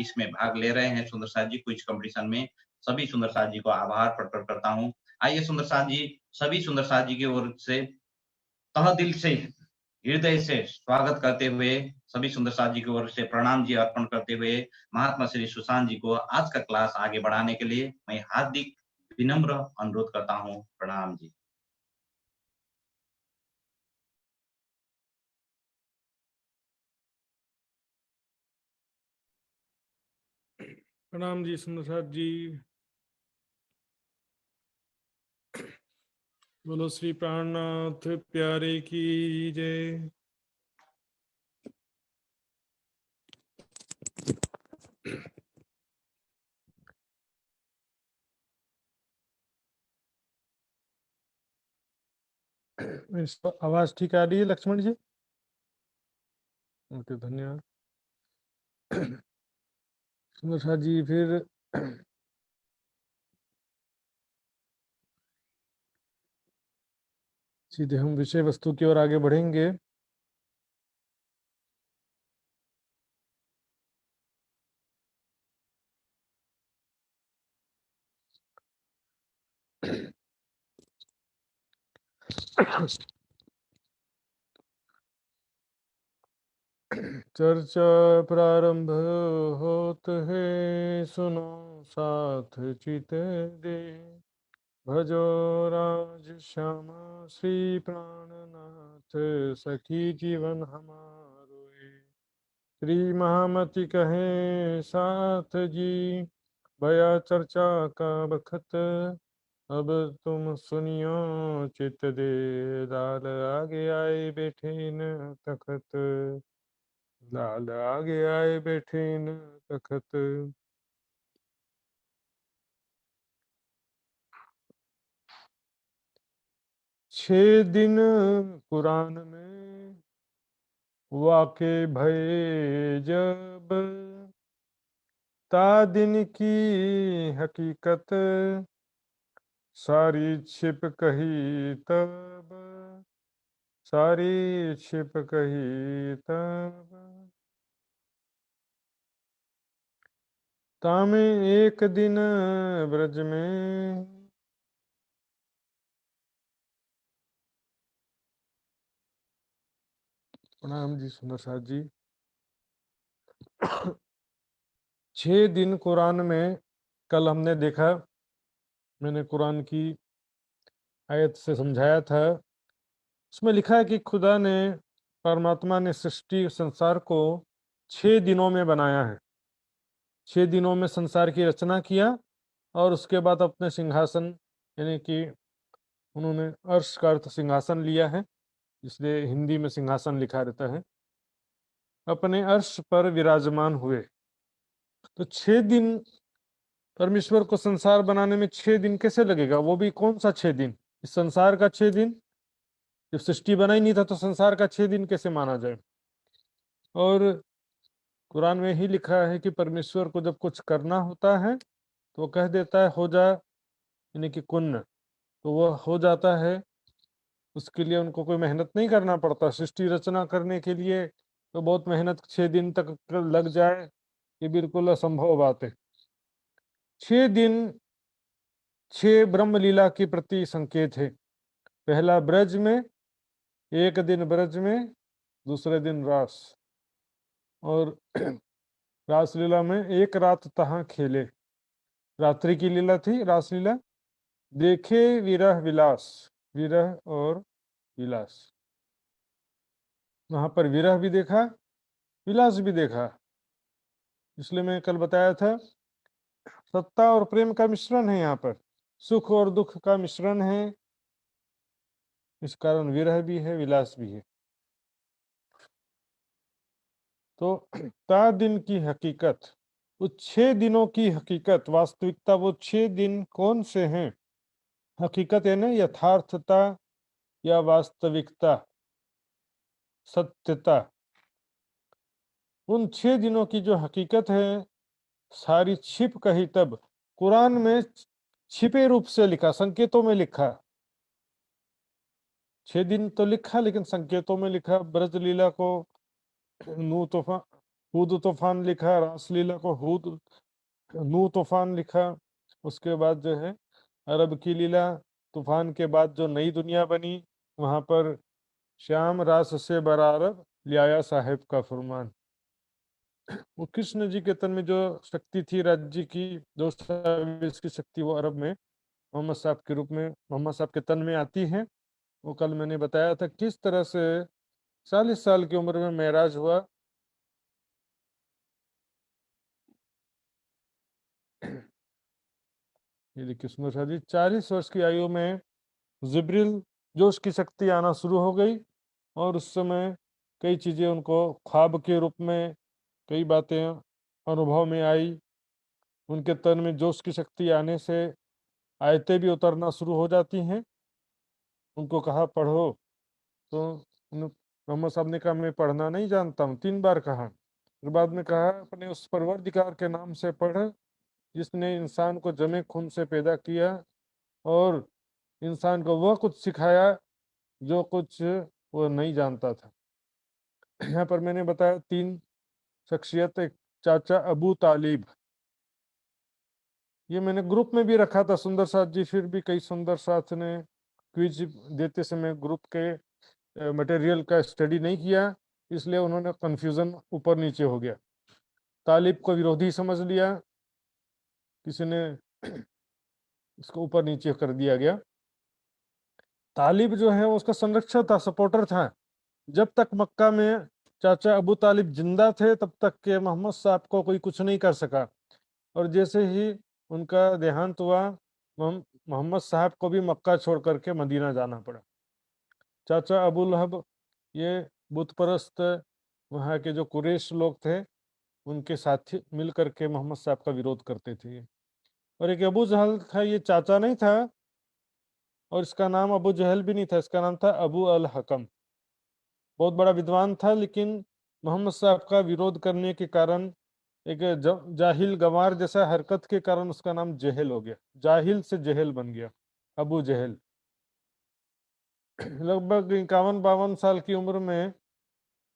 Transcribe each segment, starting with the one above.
इसमें भाग ले रहे हैं सुंदर साथ जी क्विज कॉम्पिटिशन में। सभी सुंदर साथ जी को आभार प्रकट करता हूँ। आइए सुंदर साथ जी, सभी सुंदर साथ जी की ओर से तहे दिल से, हृदय से स्वागत करते हुए, सभी सुंदर साथ जी की ओर से प्रणाम जी अर्पण करते हुए, महात्मा श्री सुशांत जी को आज का क्लास आगे बढ़ाने के लिए मैं हार्दिक विनम्र अनुरोध करता हूँ। प्रणाम जी। प्रणाम जी सुंदर साथ जी। बोलो श्री प्राणनाथ प्यारे की जय। इस पर आवाज ठीक आ रही है लक्ष्मण जी? ओके, धन्यवाद। सुंदर साथ जी, फिर सीधे हम विषय वस्तु की ओर आगे बढ़ेंगे। चर्चा प्रारंभ होत है, सुनो साथ चित दे। भजो राज श्यामा श्री प्राणनाथ, सखी जीवन हमारो। श्री महामति कहे साथ जी, भया चर्चा का बखत। अब तुम सुनियो चित दे, लाल आगे आए बैठे न तखत। लाल आगे आए बैठे न तखत। 6 दिन कुरान में वाक़े भये जब, ता दिन की हकीकत सारी छिप कही तब। सारी छिप कही तब। तामे एक दिन ब्रज में, प्रणाम जी सुंदर साथ जी। 6 दिन कुरान में, कल हमने देखा, मैंने कुरान की आयत से समझाया था। उसमें लिखा है कि खुदा ने, परमात्मा ने सृष्टि संसार को 6 दिनों में बनाया है। 6 दिनों में संसार की रचना किया और उसके बाद अपने सिंहासन, यानी कि उन्होंने अर्श का अर्थ सिंहासन लिया है, इसलिए हिंदी में सिंहासन लिखा रहता है, अपने अर्श पर विराजमान हुए। तो 6 दिन परमेश्वर को संसार बनाने में 6 दिन कैसे लगेगा? वो भी कौन सा 6 दिन? इस संसार का 6 दिन? जब सृष्टि बना ही नहीं था तो संसार का 6 दिन कैसे माना जाए? और कुरान में ही लिखा है कि परमेश्वर को जब कुछ करना होता है तो वो कह देता है हो जा, यानी कि कुन, तो वो हो जाता है। उसके लिए उनको कोई मेहनत नहीं करना पड़ता। सृष्टि रचना करने के लिए तो बहुत मेहनत 6 दिन तक लग जाए, ये बिल्कुल असंभव बात है। 6 दिन 6 ब्रह्म लीला की प्रति संकेत है। पहला ब्रज में, एक दिन ब्रज में, दूसरे दिन रास, और रासलीला में एक रात तहाँ खेले। रात्रि की लीला थी रासलीला। देखे विरह विलास, विरह और विलास। वहां पर विरह भी देखा, विलास भी देखा। इसलिए मैं कल बताया था, सत्ता और प्रेम का मिश्रण है। यहाँ पर सुख और दुख का मिश्रण है, इस कारण विरह भी है, विलास भी है। तो ता दिन की हकीकत, उस 6 दिनों की हकीकत, वास्तविकता, वो 6 दिन कौन से हैं? हकीकत है ना, यथार्थता या वास्तविकता, सत्यता। उन 6 दिनों की जो हकीकत है, सारी छिप कही तब। कुरान में छिपे रूप से लिखा, संकेतों में लिखा। 6 दिन तो लिखा, लेकिन संकेतों में लिखा। ब्रज लीला को नू तूफान, हूद तूफान लिखा, रासलीला को हूद नूह तूफान लिखा। उसके बाद जो है अरब की लीला, तूफान के बाद जो नई दुनिया बनी, वहाँ पर श्याम रास से बरारब लियाया साहेब का फरमान। वो कृष्ण जी के तन में जो शक्ति थी राज्य की, जो की शक्ति, वो अरब में मोहम्मद साहब के रूप में मोहम्मद साहब के तन में आती है। वो कल मैंने बताया था किस तरह से 40 साल की उम्र में मेराज हुआ। ये देखिए सुंदर शाह जी, 40 वर्ष की आयु में जिब्रिल जोश की शक्ति आना शुरू हो गई, और उस समय कई चीजें उनको ख्वाब के रूप में, कई बातें अनुभव में आई। उनके तन में जोश की शक्ति आने से आयतें भी उतरना शुरू हो जाती हैं। उनको कहा पढ़ो, तो मोहम्मद साहब ने कहा मैं पढ़ना नहीं जानता हूँ, 3 बार कहा। फिर बाद में कहा अपने उस परवरदिगार के नाम से पढ़, जिसने इंसान को जमे खून से पैदा किया और इंसान को वह कुछ सिखाया जो कुछ वो नहीं जानता था। यहाँ पर मैंने बताया 3 शख्सियत। एक चाचा अबू तालिब, ये मैंने ग्रुप में भी रखा था सुंदर साथ जी, फिर भी कई सुंदर साथ ने क्विज देते समय ग्रुप के मटेरियल का स्टडी नहीं किया, इसलिए उन्होंने कंफ्यूजन ऊपर नीचे हो गया। तालिब को विरोधी समझ लिया, किसी ने इसको ऊपर नीचे कर दिया गया। तालिब जो है उसका संरक्षक था, सपोर्टर था। जब तक मक्का में चाचा अबू तालिब जिंदा थे तब तक के मोहम्मद साहब को कोई कुछ नहीं कर सका, और जैसे ही उनका देहांत हुआ, मोहम्मद साहब को भी मक्का छोड़ करके मदीना जाना पड़ा। चाचा अबू लहब ये बुत परस्त वहाँ के जो कुरैश लोग थे, उनके साथी मिल करके मोहम्मद साहब का विरोध करते थे। और एक अबू जहल था, ये चाचा नहीं था, और इसका नाम अबू जहल भी नहीं था, इसका नाम था अबू अल हकम। बहुत बड़ा विद्वान था, लेकिन मोहम्मद साहब का विरोध करने के कारण, एक जाहिल गंवार जैसा हरकत के कारण उसका नाम जहल हो गया, जाहिल से जहल बन गया, अबू जहल। लगभग 51-52 साल की उम्र में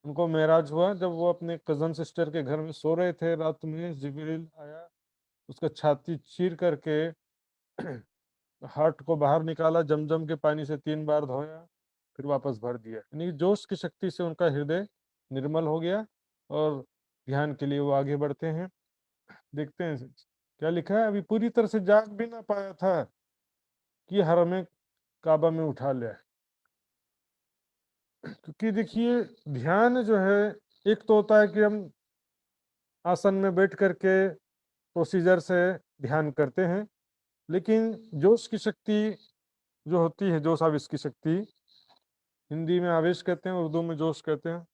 उनको मेराज हुआ। जब वो अपने कजन सिस्टर के घर में सो रहे थे, रात में जिब्रील आया, उसका छाती चीर करके हार्ट को बाहर निकाला, जमजम के पानी से 3 बार धोया, फिर वापस भर दिया। यानी जोश की शक्ति से उनका हृदय निर्मल हो गया, और ध्यान के लिए वो आगे बढ़ते हैं। देखते हैं क्या लिखा है। अभी पूरी तरह से जाग भी ना पाया था कि हरम काबा में उठा लिया। क्योंकि देखिए ध्यान जो है, एक तो होता है कि हम आसन में बैठ करके प्रोसीजर से ध्यान करते हैं, लेकिन जोश की शक्ति जो होती है, जोश आवेश की शक्ति, हिंदी में आवेश कहते हैं, उर्दू में जोश कहते हैं।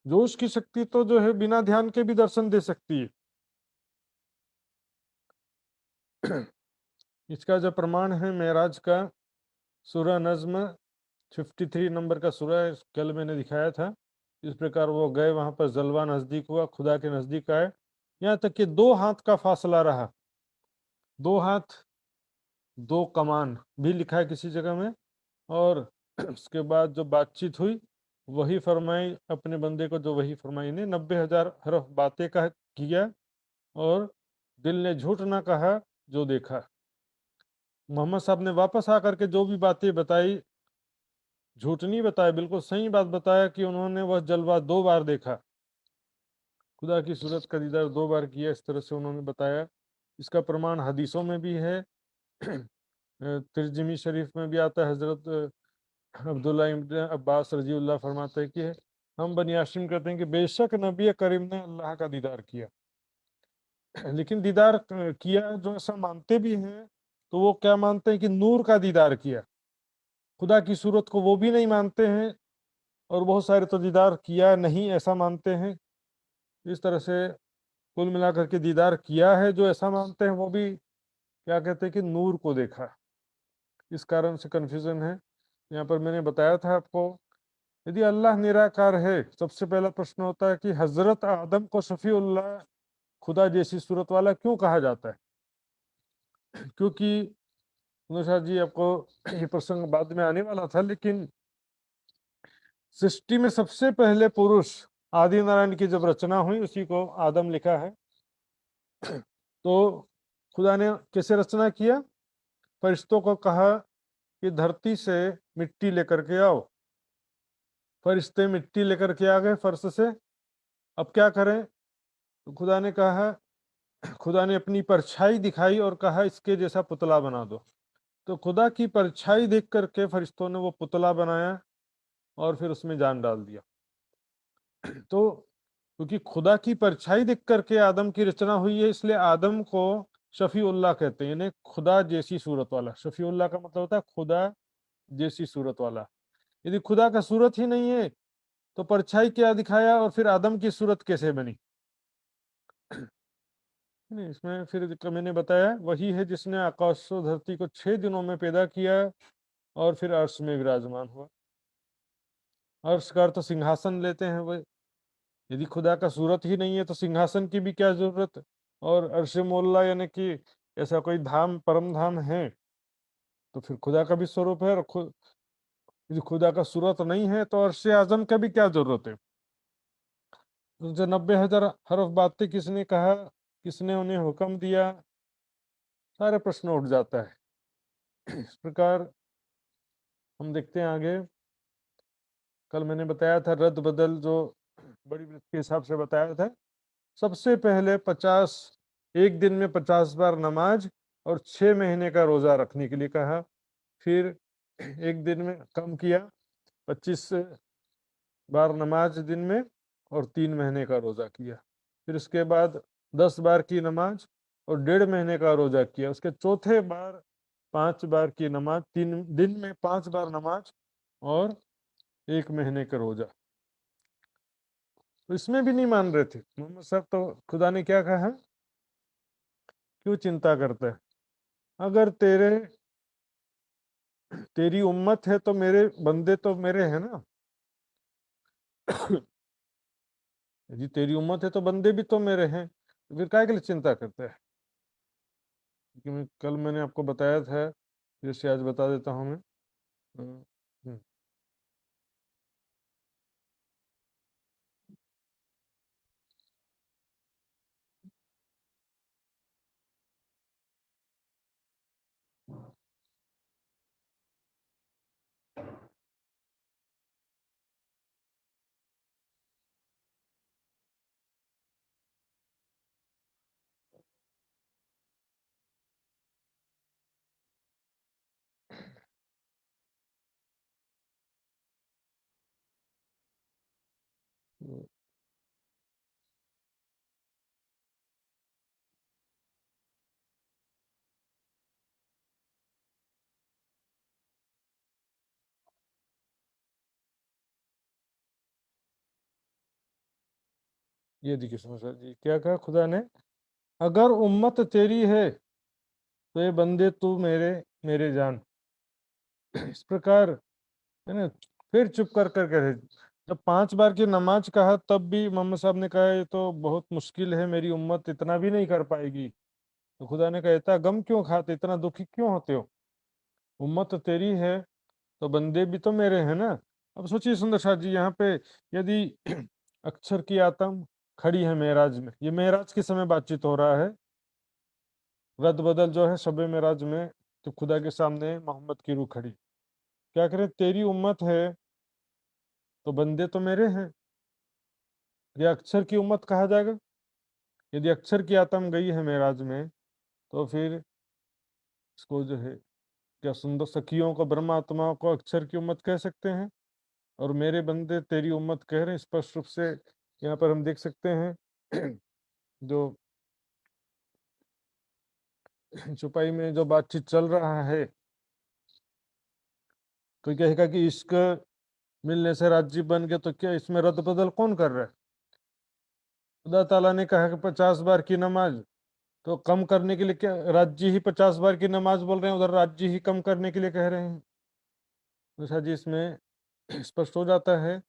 जोश की शक्ति तो जो है बिना ध्यान के भी दर्शन दे सकती है। इसका जो प्रमाण है मेराज का, सूरह नज्म 53 नंबर का सूरह कल मैंने दिखाया था। इस प्रकार वो गए, वहां पर जलवा नजदीक हुआ, खुदा के नजदीक आए, यहाँ तक कि 2 हाथ का फासला रहा। 2 हाथ 2 कमान भी लिखा है किसी जगह में। और उसके बाद जो बातचीत हुई, वही फरमाई अपने बंदे को, जो वही फरमाई ने 90,000 हरफ बातें किया, और दिल ने झूठ ना कहा जो देखा। मोहम्मद साहब ने वापस आकर के जो भी बातें बताई, झूठ नहीं बताया, बिल्कुल सही बात बताया कि उन्होंने वह जलवा 2 बार देखा, खुदा की सूरत का दीदार 2 बार किया, इस तरह से उन्होंने बताया। इसका प्रमाण हदीसों में भी है। तिरजिमी शरीफ में भी आता है, हजरत अब्दुल्ला इब्न अब्बास रजीउल्लाह फरमाते हैं कि हम बनी हाशिम कहते हैं कि बेशक नबी करीम ने अल्लाह का दीदार किया। लेकिन दीदार किया जो ऐसा मानते भी हैं, तो वो क्या मानते हैं कि नूर का दीदार किया, खुदा की सूरत को वो भी नहीं मानते हैं। और बहुत सारे तो दीदार किया नहीं ऐसा मानते हैं। इस तरह से कुल मिलाकर के दीदार किया है जो ऐसा मानते हैं, वो भी क्या कहते हैं कि नूर को देखा। इस कारण से कन्फ्यूजन है। यहाँ पर मैंने बताया था आपको, यदि अल्लाह निराकार है, सबसे पहला प्रश्न होता है कि हजरत आदम को शफीउल्लाह, खुदा जैसी सूरत वाला क्यों कहा जाता है? क्योंकि अनुषा जी आपको ये प्रसंग बाद में आने वाला था, लेकिन सृष्टि में सबसे पहले पुरुष आदि नारायण की जब रचना हुई उसी को आदम लिखा है। तो खुदा ने कैसे रचना किया? फरिश्तों को कहा कि धरती से मिट्टी लेकर के आओ। फरिश्ते मिट्टी लेकर के आ गए फर्श से। अब क्या करें? तो खुदा ने अपनी परछाई दिखाई और कहा इसके जैसा पुतला बना दो। तो खुदा की परछाई देख करके फरिश्तों ने वो पुतला बनाया और फिर उसमें जान डाल दिया। तो क्योंकि खुदा की परछाई देख करके आदम की रचना हुई है, इसलिए आदम को शफीउल्लाह कहते हैं, यानी खुदा जैसी सूरत वाला। शफीउल्लाह का मतलब होता है खुदा जैसी सूरत वाला। यदि खुदा का सूरत ही नहीं है तो परछाई क्या दिखाया और फिर आदम की सूरत कैसे बनी? नहीं, इसमें फिर मैंने बताया वही है जिसने आकाश और धरती को 6 दिनों में पैदा किया और फिर अर्श में विराजमान हुआ। अर्श का अर्थ सिंहासन लेते हैं वो। यदि खुदा का सूरत ही नहीं है तो सिंहासन की भी क्या जरूरत? और अर्श मोल्ला यानी कि ऐसा कोई धाम परम धाम है तो फिर खुदा का भी स्वरूप है। और यदि खुदा का सूरत नहीं है तो अर्श आजम का भी क्या जरूरत है? तो जो 90,000 हरफ बातें किसने कहा, किसने उन्हें हुक्म दिया, सारे प्रश्न उठ जाता है। इस प्रकार हम देखते हैं आगे। कल मैंने बताया था रद्द बदल जो बड़ी वृत्त के हिसाब से बताया था। सबसे पहले 50 एक दिन में 50 बार नमाज और 6 महीने का रोजा रखने के लिए कहा। फिर एक दिन में कम किया, 25 बार नमाज दिन में और 3 महीने का रोजा किया। फिर उसके बाद 10 बार की नमाज और 1.5 महीने का रोजा किया। उसके चौथे बार 5 बार की नमाज, 3 दिन में 5 बार नमाज और 1 महीने का रोजा। तो इसमें भी नहीं मान रहे थे मोहम्मद साहब। तो खुदा ने क्या कहा, क्यों चिंता करता है? अगर तेरी उम्मत है तो मेरे बंदे तो मेरे हैं ना। यदि तेरी उम्मत है तो बंदे भी तो मेरे हैं, तो फिर काय के लिए चिंता करता है? क्योंकि कल मैंने आपको बताया था, जैसे आज बता देता हूँ मैं। हम्म, ये देखिए समझा जी, क्या कहा खुदा ने, अगर उम्मत तेरी है तो ये बंदे तू मेरे मेरे जान। इस प्रकार है ना। फिर चुप कर कर के रहे। जब 5 बार की नमाज कहा तब भी मोहम्मद साहब ने कहा ये तो बहुत मुश्किल है, मेरी उम्मत इतना भी नहीं कर पाएगी। तो खुदा ने कहा इतना गम क्यों खाते, इतना दुखी क्यों होते हो? उम्मत तेरी है तो बंदे भी तो मेरे हैं ना। अब सोचिए सुंदर शाह जी, यहाँ पे यदि अक्षर की आत्म खड़ी है मेराज में, ये मेराज के समय बातचीत हो रहा है। रद्द बदल जो है शबे मेराज में, तो खुदा के सामने मोहम्मद की रूह खड़ी। क्या करे, तेरी उम्मत है तो बंदे तो मेरे हैं। ये अक्षर की उम्मत कहा जाएगा। यदि अक्षर की आत्म गई है मेराज में तो फिर इसको जो है, क्या सुंदर सखियों को, ब्रह्मात्माओं को अक्षर की उम्मत कह सकते हैं। और मेरे बंदे तेरी उम्मत कह रहे हैं। स्पष्ट रूप से यहाँ पर हम देख सकते हैं। जो छुपाई में जो बातचीत चल रहा है, कोई कहेगा कि इश्क मिलने से राज्य बन गया, तो क्या इसमें रद्द बदल कौन कर रहा है? खुदा ताला ने कहा कि 50 बार की नमाज, तो कम करने के लिए क्या राज्य ही 50 बार की नमाज बोल रहे हैं, उधर राज्य ही कम करने के लिए कह रहे हैं? तो शायद जी इसमें स्पष्ट हो जाता है।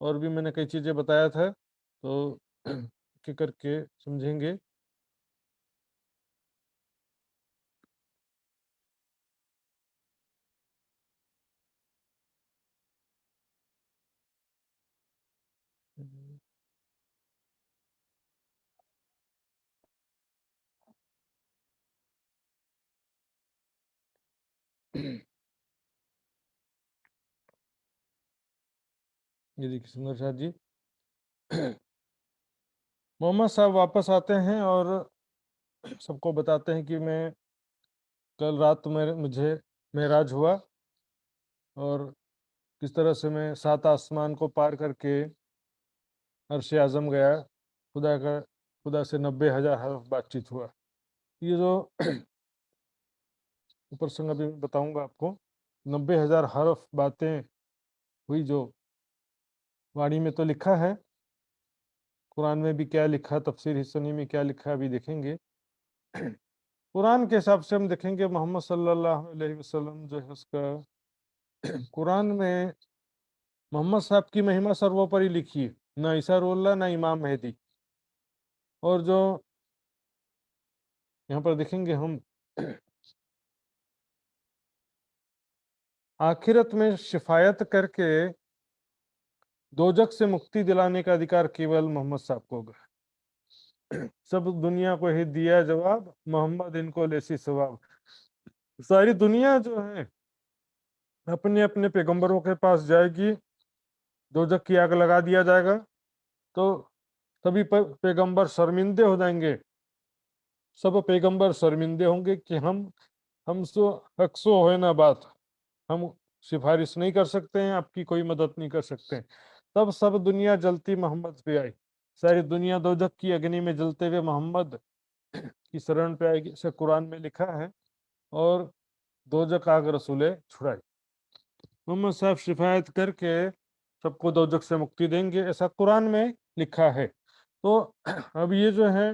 और भी मैंने कई चीजें बताया था, तो के करके समझेंगे। ये देखिए सुंदर साथ जी, मोहम्मद साहब वापस आते हैं और सबको बताते हैं कि मैं कल रात में मुझे मेराज हुआ और किस तरह से मैं 7 आसमान को पार करके अर्श आज़म गया, खुदा से 90,000 हर्फ बातचीत हुआ। ये जो प्रसंग अभी मैं बताऊंगा आपको, 90,000 हर्फ बातें हुई जो वाणी में तो लिखा है, कुरान में भी क्या लिखा, तफसीर हिस्सनी में क्या लिखा अभी देखेंगे। कुरान के हिसाब से हम देखेंगे मोहम्मद सल्लल्लाहु अलैहि वसल्लम जो है उसका कुरान में मोहम्मद साहब की महिमा सर्वोपरि लिखी है, ना ईसा रुल्लाह ना इमाम मेहदी। और जो यहाँ पर देखेंगे हम आखिरत में शिफायत करके दोजक से मुक्ति दिलाने का अधिकार केवल मोहम्मद साहब को होगा। सब दुनिया को ही दिया जवाब, मोहम्मद इनको लेसी सवाब। सारी दुनिया जो है अपने अपने पैगंबरों के पास जाएगी, दोजक की आग लगा दिया जाएगा, तो सभी पैगंबर शर्मिंदे हो जाएंगे। सब पैगंबर शर्मिंदे होंगे कि हम सो हक सो है ना बात, हम सिफारिश नहीं कर सकते हैं, आपकी कोई मदद नहीं कर सकते हैं। तब सब दुनिया जलती मोहम्मद पे आई, सारी दुनिया दोजक की अग्नि में जलते हुए मोहम्मद की शरण पे आएगी, ऐसा कुरान में लिखा है। और दोजक आग रसूले छुड़ाई, मोहम्मद साहब शिफायत करके सबको दोजक से मुक्ति देंगे, ऐसा कुरान में लिखा है। तो अब ये जो है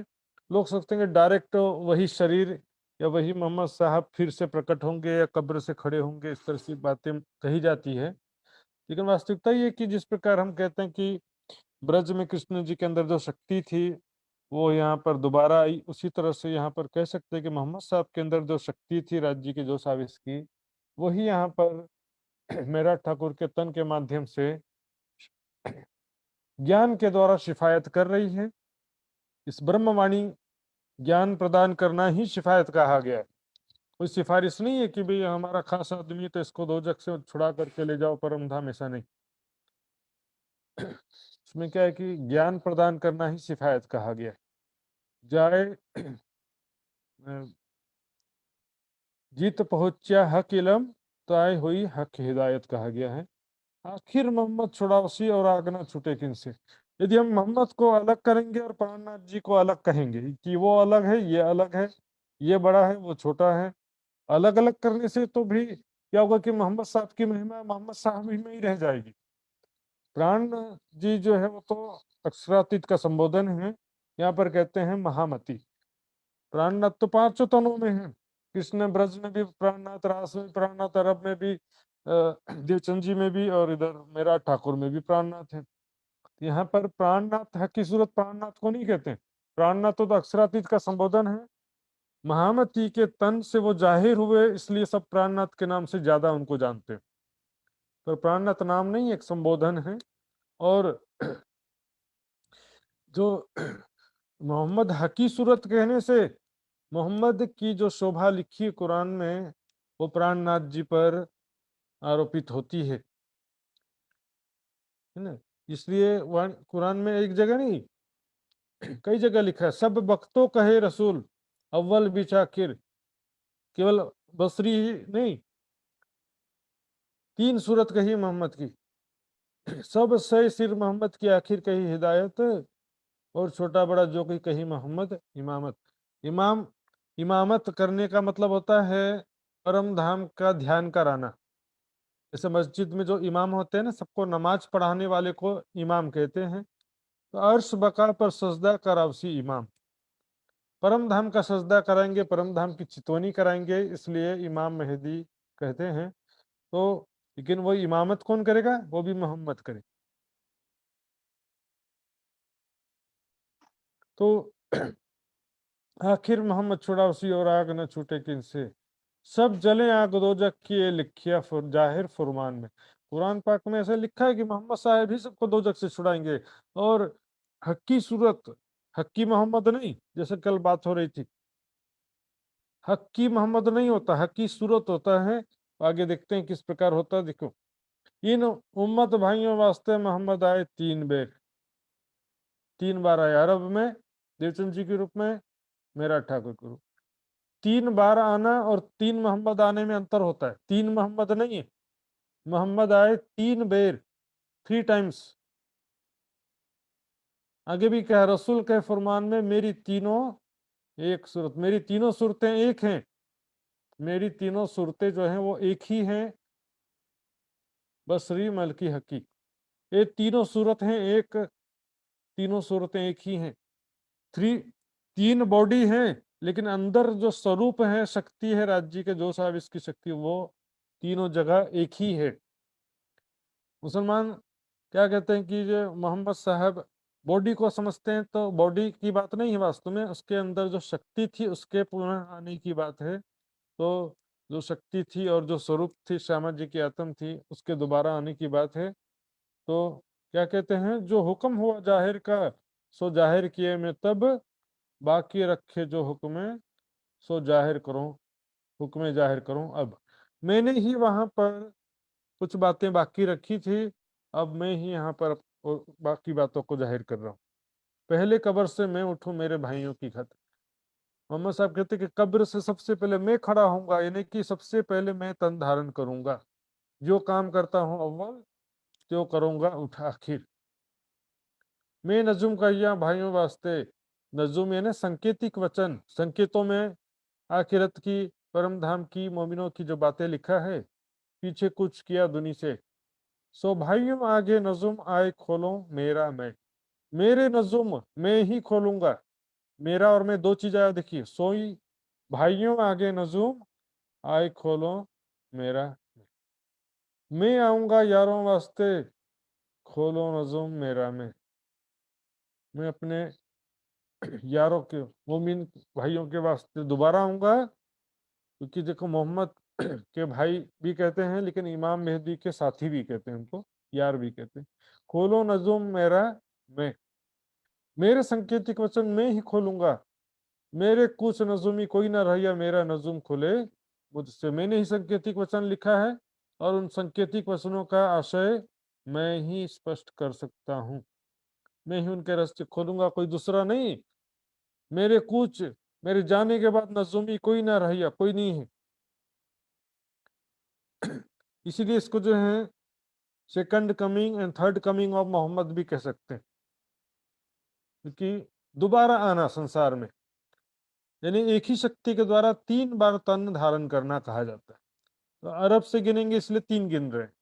लोग सोचते हैं कि डायरेक्ट वही शरीर या वही मोहम्मद साहब फिर से प्रकट होंगे या कब्र से खड़े होंगे, इस तरह की बातें कही जाती है। लेकिन वास्तविकता ये कि जिस प्रकार हम कहते हैं कि ब्रज में कृष्ण जी के अंदर जो शक्ति थी वो यहाँ पर दोबारा आई, उसी तरह से यहाँ पर कह सकते हैं कि मोहम्मद साहब के अंदर जो शक्ति थी राज्य की जो साविश की, वही यहाँ पर मेरा ठाकुर के तन के माध्यम से ज्ञान के द्वारा शिफायत कर रही है। इस ब्रह्मवाणी ज्ञान प्रदान करना ही शिफायत कहा गया है। कोई सिफारिश नहीं है कि भाई हमारा खास आदमी तो इसको दोजक से छुड़ा करके ले जाओ परम धाम, ऐसा नहीं। इसमें क्या है कि ज्ञान प्रदान करना ही सिफायत कहा गया है। जाए जीत पहुंचा हक इलम, ताय हुई हक हिदायत कहा गया है। आखिर मोहम्मद छुड़ावसी और आग न छूटे किनसे। यदि हम मोहम्मद को अलग करेंगे और प्राणनाथ जी को अलग कहेंगे कि वो अलग है, ये अलग है, ये बड़ा है, वो छोटा है, अलग अलग करने से तो भी क्या होगा कि मोहम्मद साहब की महिमा मोहम्मद साहब ही में ही रह जाएगी। प्राण जी जो है वो तो अक्षरातीत का संबोधन है, यहाँ पर कहते हैं महामति। प्राणनाथ तो 5 तनों में है, कृष्ण ब्रज में भी प्राणनाथ, रास में प्राणनाथ, अरब में भी, देवचंद जी में भी, और इधर मेरा ठाकुर में भी प्राणनाथ है। यहाँ पर प्राणनाथ हकी सूरत प्राणनाथ को नहीं कहते, प्राणनाथ तो अक्षरातीत का संबोधन है। महामती के तन से वो जाहिर हुए, इसलिए सब प्राणनाथ के नाम से ज्यादा उनको जानते हैं। तो प्राणनाथ नाम नहीं, एक संबोधन है। और जो मोहम्मद हकी सूरत कहने से मोहम्मद की जो शोभा लिखी है कुरान में, वो प्राणनाथ जी पर आरोपित होती है ना। इसलिए कुरान में एक जगह नहीं कई जगह लिखा है, सब वक्तों कहे रसूल अव्वल बीच आखिर। केवल बसरी ही नहीं, 3 सूरत कही मोहम्मद की, सब सही सिर मोहम्मद की आखिर कही हिदायत, और छोटा बड़ा जो कोई कही मोहम्मद इमामत। इमाम इमामत करने का मतलब होता है परम धाम का ध्यान कराना। जैसे मस्जिद में जो इमाम होते हैं ना, सबको नमाज पढ़ाने वाले को इमाम कहते हैं। तो अर्श बका पर सजदा करावसी इमाम, परम धाम का सजदा कराएंगे, परम धाम की चितौनी कराएंगे, इसलिए इमाम मेहदी कहते हैं। तो लेकिन वो इमामत कौन करेगा, वो भी मोहम्मद करे। तो आखिर मोहम्मद छुड़ा उसी और आग न छूटे किनसे, सब जले आग दोजक की ये लिखिया जाहिर फुरमान में। कुरान पाक में ऐसा लिखा है कि मोहम्मद साहब ही सबको दोजक से छुड़ाएंगे। और हक्की सूरत, हक्की मोहम्मद नहीं, जैसे कल बात हो रही थी, हक्की मोहम्मद नहीं होता, हक्की सूरत होता है। आगे देखते हैं किस प्रकार होता है। देखो, इन उम्मत भाइयों वास्ते मोहम्मद आए 3 बेर। 3 बार आए अरब में देवचंद जी के रूप में, मेरा ठाकुर के रूप। 3 बार आना और 3 मोहम्मद आने में अंतर होता है। 3 मोहम्मद नहीं है, मोहम्मद आए 3 बेर, 3 टाइम्स। आगे भी कहा, रसूल के फरमान में मेरी तीनों एक सूरत, मेरी तीनों सूरतें एक हैं। मेरी तीनों सूरतें जो हैं वो एक ही हैं, बसरी मलकी हकी। ये तीनों सूरत हैं एक, तीनों सूरतें एक ही हैं। 3 बॉडी हैं, लेकिन अंदर जो स्वरूप है, शक्ति है राज्य के, जो साहब इसकी शक्ति, वो तीनों जगह एक ही है। मुसलमान क्या कहते हैं कि जो मोहम्मद साहब बॉडी को समझते हैं, तो बॉडी की बात नहीं है, वास्तव में उसके अंदर जो शक्ति थी उसके पुनः आने की बात है। तो जो शक्ति थी और जो स्वरूप थी, श्यामा जी की आत्म थी, उसके दोबारा आने की बात है। तो क्या कहते हैं, जो हुक्म हुआ जाहिर का, सो जाहिर किए मैं तब, बाकी रखे जो हुक्म सो जाहिर करूं, हुक्म जाहिर करूं अब। मैंने ही वहां पर कुछ बातें बाकी रखी थी, अब मैं ही यहाँ पर बाकी बातों को जाहिर कर रहा हूँ। पहले कब्र से मैं उठूं मेरे भाइयों की खातिर। मोहम्मद साहब कहते कि कब्र से सबसे पहले मैं खड़ा होऊंगा, यानी कि सबसे पहले मैं तन धारण करूंगा। जो काम करता हूं अव्वल, त्यो करूंगा उठा आखिर। मैं नजुम का या भाइयों वास्ते, नजुम यानी संकेतिक वचन, संकेतों में आखिरत की, परम धाम की, मोमिनों की जो बातें लिखा है, पीछे कुछ किया दुनी से। सो भाइयों आगे नजुम आए खोलो मेरा मैं, मेरे नजुम मैं ही खोलूंगा। मेरा और मैं दो चीज आया, देखिए, सोई भाइयों आगे नजुम आए खोलो मेरा, मैं आऊंगा यारों वास्ते, खोलो नजुम मेरा मैं अपने यारों के, मोमिन भाइयों के वास्ते दोबारा आऊंगा। क्योंकि देखो, मोहम्मद के भाई भी कहते हैं, लेकिन इमाम मेहदी के साथी भी कहते हैं उनको, यार भी कहते हैं। खोलो नजुम मेरा मैं, मेरे संकेतिक वचन मैं ही खोलूंगा। मेरे कुछ नजुमी कोई ना रहिया, मेरा नजुम खुले मुझसे। मैंने ही संकेतिक वचन लिखा है, और उन संकेतिक वचनों का आशय मैं ही स्पष्ट कर सकता हूँ। मैं ही उनके रास्ते खोलूंगा, कोई दूसरा नहीं। मेरे कुछ, मेरे जाने के बाद नजुमी कोई ना रहिया, कोई नहीं है। इसीलिए इसको जो है second coming and third coming of Mohammad भी कह सकते हैं, क्योंकि दोबारा आना संसार में, यानी एक ही शक्ति के द्वारा 3 बार तन धारण करना कहा जाता है। तो अरब से गिनेंगे इसलिए 3 गिन रहे हैं,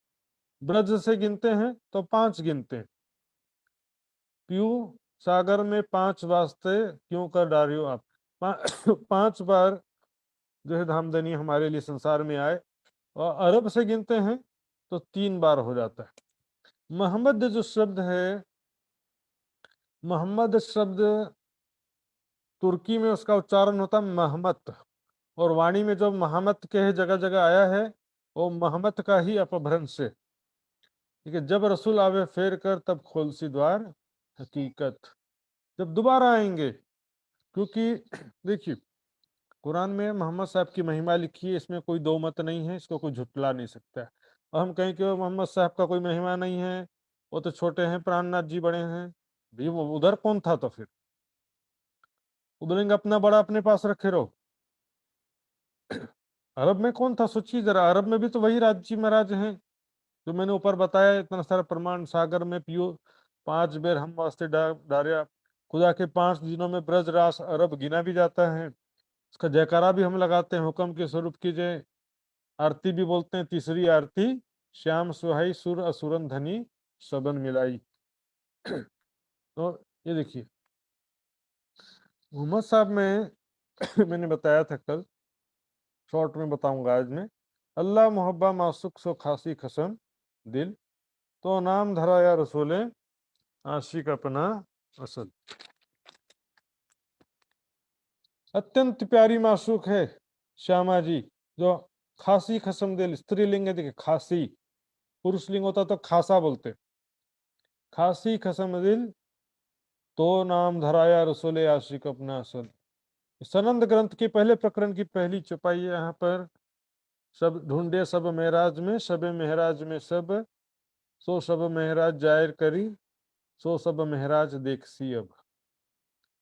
ब्रज से गिनते हैं तो 5 गिनते हैं। पीयू सागर में 5 वास्ते क्यों कर डारियो आप, 5 बार जो है धामधनी हमारे लिए संसार में आए। और अरब से गिनते हैं तो 3 बार हो जाता है। मोहम्मद जो शब्द है, मोहम्मद शब्द तुर्की में उसका उच्चारण होता है महमत, और वाणी में जो महमत के जगह जगह आया है, वो महमत का ही अपभ्रंश है। ठीक है, जब रसूल आवे फेर कर तब खोलसी द्वार हकीकत, जब दोबारा आएंगे। क्योंकि देखिए, कुरान में मोहम्मद साहब की महिमा लिखी है, इसमें कोई दो मत नहीं है, इसको कोई झुटला नहीं सकता है। और हम कहें कि वो मोहम्मद साहब का कोई महिमा नहीं है, वो तो छोटे हैं, प्राणनाथ जी बड़े हैं, भी वो उधर कौन था? तो फिर वो बोलेंगे अपना बड़ा अपने पास रखे रहो। अरब में कौन था? सोचिए जरा, अरब में भी तो वही राजी महाराज हैं जो मैंने ऊपर बताया, इतना सारा प्रमाण। सागर में पियो 5 बेर हम वास्ते डारिया, खुदा के 5 दिनों में ब्रज रास अरब गिना भी जाता है। उसका जयकारा भी हम लगाते हैं, हुक्म के स्वरूप की जय। आरती भी बोलते हैं, तीसरी आरती, श्याम सुहाई सुर असुरन धनी सबन मिलाई। तो ये देखिए, मोहम्मद साहब में मैंने बताया था कल, शॉर्ट में बताऊंगा आज में। अल्लाह मोहब्बा मासुक सो खासी खसन दिल, तो नाम धरा या रसूले आशिक अपना असल। अत्यंत प्यारी मासूक है श्यामा जी, जो खासी खसम दिल, स्त्रीलिंग है, देखिए खासी, पुरुष लिंग होता तो खासा बोलते। खासी खसम दिल, तो नाम धराया रसूले आशिक अपना असल। सनंद ग्रंथ के पहले प्रकरण की पहली चौपाई है यहाँ पर। सब ढूंढे सब महराज में, सबे महराज में सब, सो सब महराज जाहिर करी, सो सब महराज देखसी अब।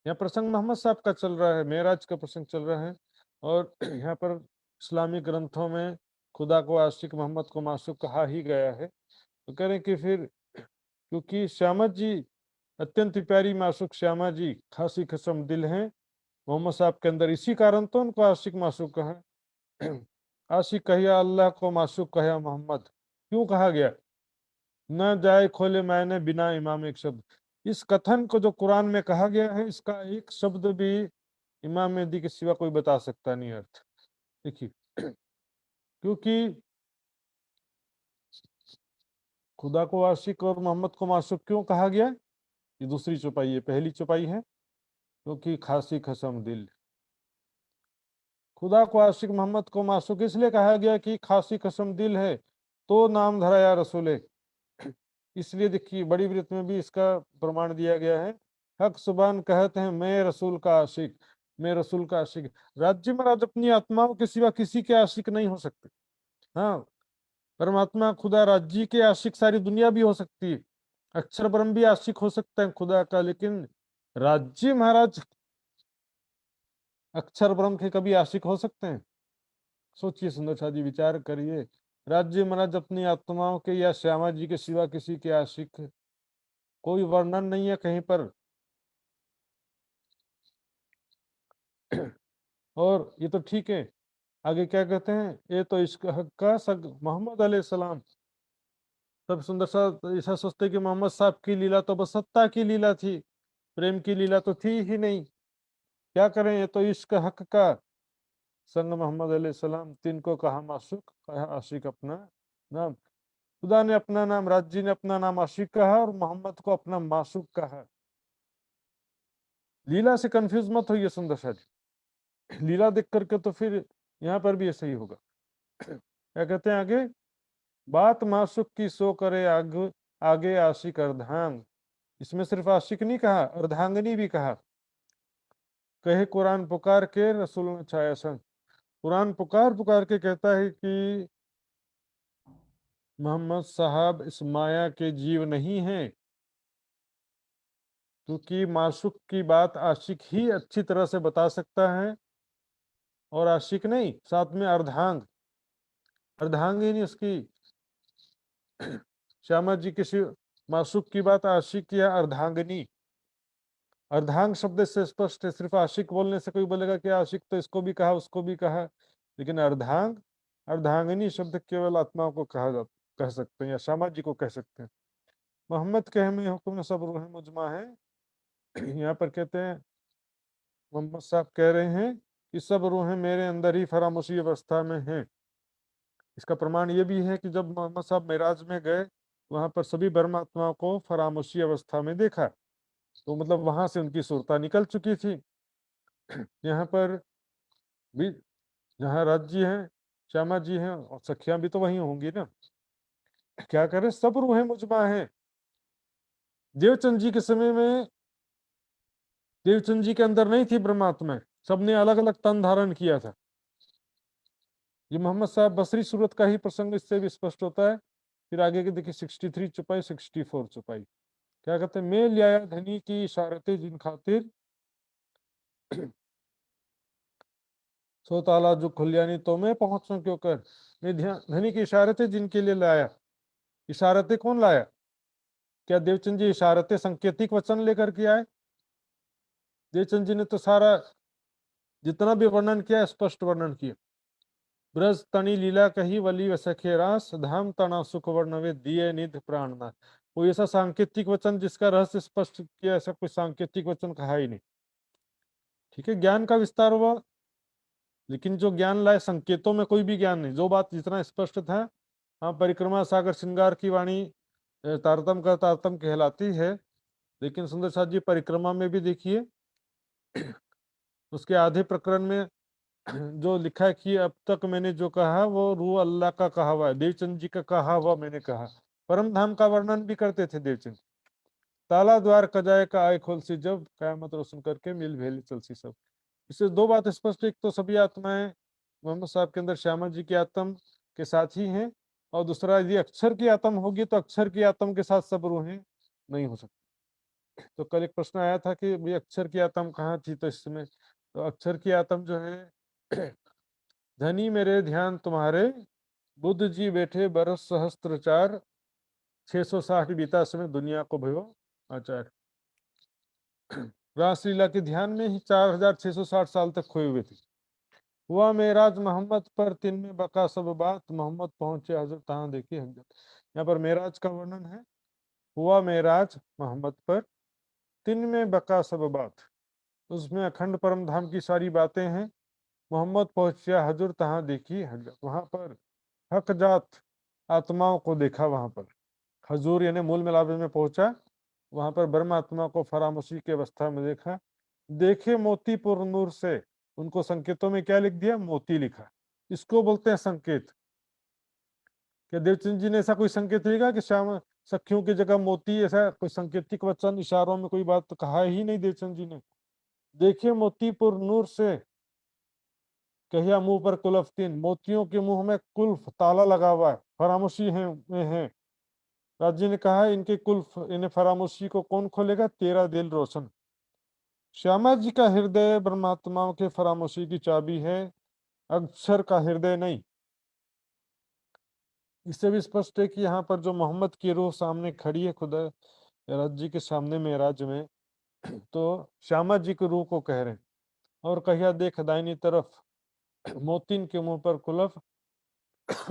यहाँ प्रसंग मोहम्मद साहब का चल रहा है, महराज का प्रसंग चल रहा है। और यहाँ पर इस्लामिक ग्रंथों में खुदा को आशिक, मोहम्मद को माशूक कहा ही गया है। तो कह रहे हैं कि फिर क्योंकि श्यामा जी अत्यंत प्यारी माशूक श्यामा जी खासी खसम दिल हैं मोहम्मद साहब के अंदर, इसी कारण तो उनको आशिक माशूक कहा। आशिक कहिया अल्लाह को, माशूक कहिया मोहम्मद। क्यों कहा गया? न जाए खोले मैंने बिना इमाम एक शब्द। इस कथन को जो कुरान में कहा गया है, इसका एक शब्द भी इमाम मेहदी के सिवा कोई बता सकता नहीं अर्थ। देखिए, क्योंकि खुदा को आशिक और मोहम्मद को माशूक क्यों कहा गया? ये दूसरी चौपाई है, पहली चौपाई है क्योंकि खासी खसम दिल। खुदा को आशिक, मोहम्मद को माशूक इसलिए कहा गया कि खासी कसम दिल है तो नाम धरा या रसूले। इसलिए देखिए बड़ी वृत्त में भी इसका प्रमाण दिया गया है। हक सुबान कहते हैं मैं रसूल का आशिक, मैं रसूल का आशिक। राज्य महाराज अपनी आत्माओं के सिवा किसी के आशिक नहीं हो सकते। हाँ, परमात्मा खुदा राज्य के आशिक सारी दुनिया भी हो सकती है, अक्षर ब्रह्म भी आशिक हो सकता है खुदा का, लेकिन राज्य महाराज अक्षर ब्रह्म के कभी आशिक हो सकते हैं? सोचिए सुंदर शाह जी, विचार करिए। राज्य महाराज अपनी आत्माओं के या श्यामा जी के सिवा किसी के आशिक कोई वर्णन नहीं है कहीं पर। और ये तो ठीक है, आगे क्या कहते हैं, ये तो इश्क हक का सग मोहम्मद अलैहिस्सलाम। तब सुंदर सा ऐसा सोचते कि मोहम्मद साहब की लीला तो बस सत्ता की लीला थी, प्रेम की लीला तो थी ही नहीं। क्या करें, ये तो इश्क हक का संग मोहम्मद अलैहिस्सलाम। तीन को कहा माशूक, कहा आशिक अपना नाम। खुदा ने अपना नाम, राज्य ने अपना नाम आशिक कहा और मोहम्मद को अपना माशूक कहा। लीला से कंफ्यूज मत होइए सुंदर शाह जी, लीला देख करके तो फिर यहाँ पर भी ऐसा ही होगा। क्या कहते हैं आगे, बात माशूक की सो करे आगे, आगे आशिक अर्धांग। इसमें सिर्फ आशिक नहीं कहा, अर्धांगनी भी कहा। कहे कुरान पुकार के रसूल ने छाया संग। कुरान पुकार पुकार के कहता है कि मोहम्मद साहब इस माया के जीव नहीं हैं, क्योंकि माशूक की बात आशिक ही अच्छी तरह से बता सकता है, और आशिक नहीं, साथ में अर्धांग, अर्धांगिनी उसकी। श्यामा जी किसी माशूक की बात आशिक या अर्धांगिनी, अर्धांग शब्द से स्पष्ट है। सिर्फ आशिक बोलने से कोई बोलेगा कि आशिक तो इसको भी कहा उसको भी कहा, लेकिन अर्धांग, अर्धांगिनी शब्द केवल आत्माओं को कह सकते हैं या श्यामा जी को कह सकते हैं। मोहम्मद कहे में हुक्म सब रूह मुजमा है। यहाँ पर कहते हैं, मोहम्मद साहब कह रहे हैं कि सब रूहें मेरे अंदर ही फरामोशी अवस्था में हैं। इसका प्रमाण ये भी है कि जब मोहम्मद साहब मेराज में गए, वहां पर सभी परमात्माओं को फरामोशी अवस्था में देखा, तो मतलब वहां से उनकी सुरता निकल चुकी थी। यहाँ पर भी जहाँ राज्य है, श्यामा जी हैं और सखियां भी तो वही होंगी ना। क्या करें, सब रूहें मुजमा है। देवचंद जी के समय में देवचंद जी के अंदर नहीं थी ब्रह्मात्मा, सबने अलग अलग तन धारण किया था। ये मोहम्मद साहब बसरी सूरत का ही प्रसंग इससे भी स्पष्ट होता है। फिर आगे के देखिए 63 चौपाई, 64 चौपाई। क्या कहते हैं, मैं लिया धनी की इशारते जिन खातिर, सो ताला जो खुलियानी तो मैं पहुंचूं क्यों कर। मैं धनी की इशारते जिनके लिए लाया। इशारते कौन लाया? क्या देवचंद जी इशारते संकेतिक वचन लेकर के आए? देवचंद जी ने तो सारा जितना भी वर्णन किया स्पष्ट वर्णन किया। ब्रज तनी लीला कही वली वसखे रास, धाम तना सुख वर्णवे दिए निध प्राणनाथ। कोई ऐसा सांकेतिक वचन जिसका रहस्य स्पष्ट किया, ऐसा कोई सांकेतिक वचन कहा ही नहीं। ठीक है, ज्ञान का विस्तार हुआ, लेकिन जो ज्ञान लाए संकेतों में कोई भी ज्ञान नहीं। जो बात जितना स्पष्ट था, हाँ परिक्रमा सागर श्रृंगार की वाणी तारतम का तारतम कहलाती है, लेकिन सुंदर साथ जी परिक्रमा में भी देखिए उसके आधे प्रकरण में जो लिखा है कि अब तक मैंने जो कहा वो रू अल्लाह का कहा हुआ है, देवचंद जी का कहा हुआ मैंने कहा। परम धाम का वर्णन भी करते थे देवचंद। ताला द्वार कजाए का आय खोल सी जब, कयामत रोशन करके मिल भेली चल सी सब। इससे दो बात स्पष्ट, एक तो सभी आत्माएं मोहम्मद साहब के अंदर श्यामा जी की आत्म के साथ ही हैं, और दूसरा यदि अक्षर की आत्म होगी तो अक्षर की आत्म के साथ सब रूहें नहीं हो सकती। तो कल एक प्रश्न आया था कि भाई अक्षर की आत्म कहाँ थी, तो इसमें तो अक्षर की आत्म जो है धनी मेरे ध्यान तुम्हारे, बुद्ध जी बैठे बरस सहस्त्र चार, 660 बीता समय दुनिया को भयो आचार। रासलीला के ध्यान में ही 4660 साल तक खोए हुए थे। हुआ मेराज मोहम्मद पर, तिन में बका सब बात, मोहम्मद पहुंचे हजरत तहां देखी हजरत। यहाँ पर मेराज का वर्णन है। हुआ मेराज मोहम्मद पर, तिन में बका सब बात, उसमें अखंड परम धाम की सारी बातें हैं। मोहम्मद पहुंचा हजूर तहां देखी हजरत, वहां पर हक जात आत्माओं को देखा। वहां पर हजूर यानी मूल मिलावे में पहुंचा, वहां पर ब्रह्म आत्मा को फरामोशी की अवस्था में देखा। देखे मोतीपुर नूर से, उनको संकेतों में क्या लिख दिया? मोती लिखा। इसको बोलते हैं संकेत। क्या देवचंद जी ने ऐसा कोई संकेत लिखा कि श्याम सखियों की जगह मोती? ऐसा कोई संकेतिक वचन इशारों में कोई बात तो कहा ही नहीं देवचंद जी ने। देखे मोतीपुर नूर से, कहिया मुंह पर कुल्फ तीन, मोतियों के मुंह में कुल्फ ताला लगा हुआ है, फरामोशी है में है। राजी ने कहा इनके कुल्फ, इन्हें फरामोशी को कौन खोलेगा? तेरा दिल रोशन। श्यामा जी का हृदय ब्रह्मात्माओं के फरामोशी की चाबी है, अक्षर का हृदय नहीं। इससे भी स्पष्ट है कि यहाँ पर जो मोहम्मद की रूह सामने खड़ी है खुदा राज जी के सामने मेराज में, तो श्यामा जी की रूह को कह रहे हैं। और कहिया देख दाहिनी तरफ, मोतिन के मुंह पर कुलफ।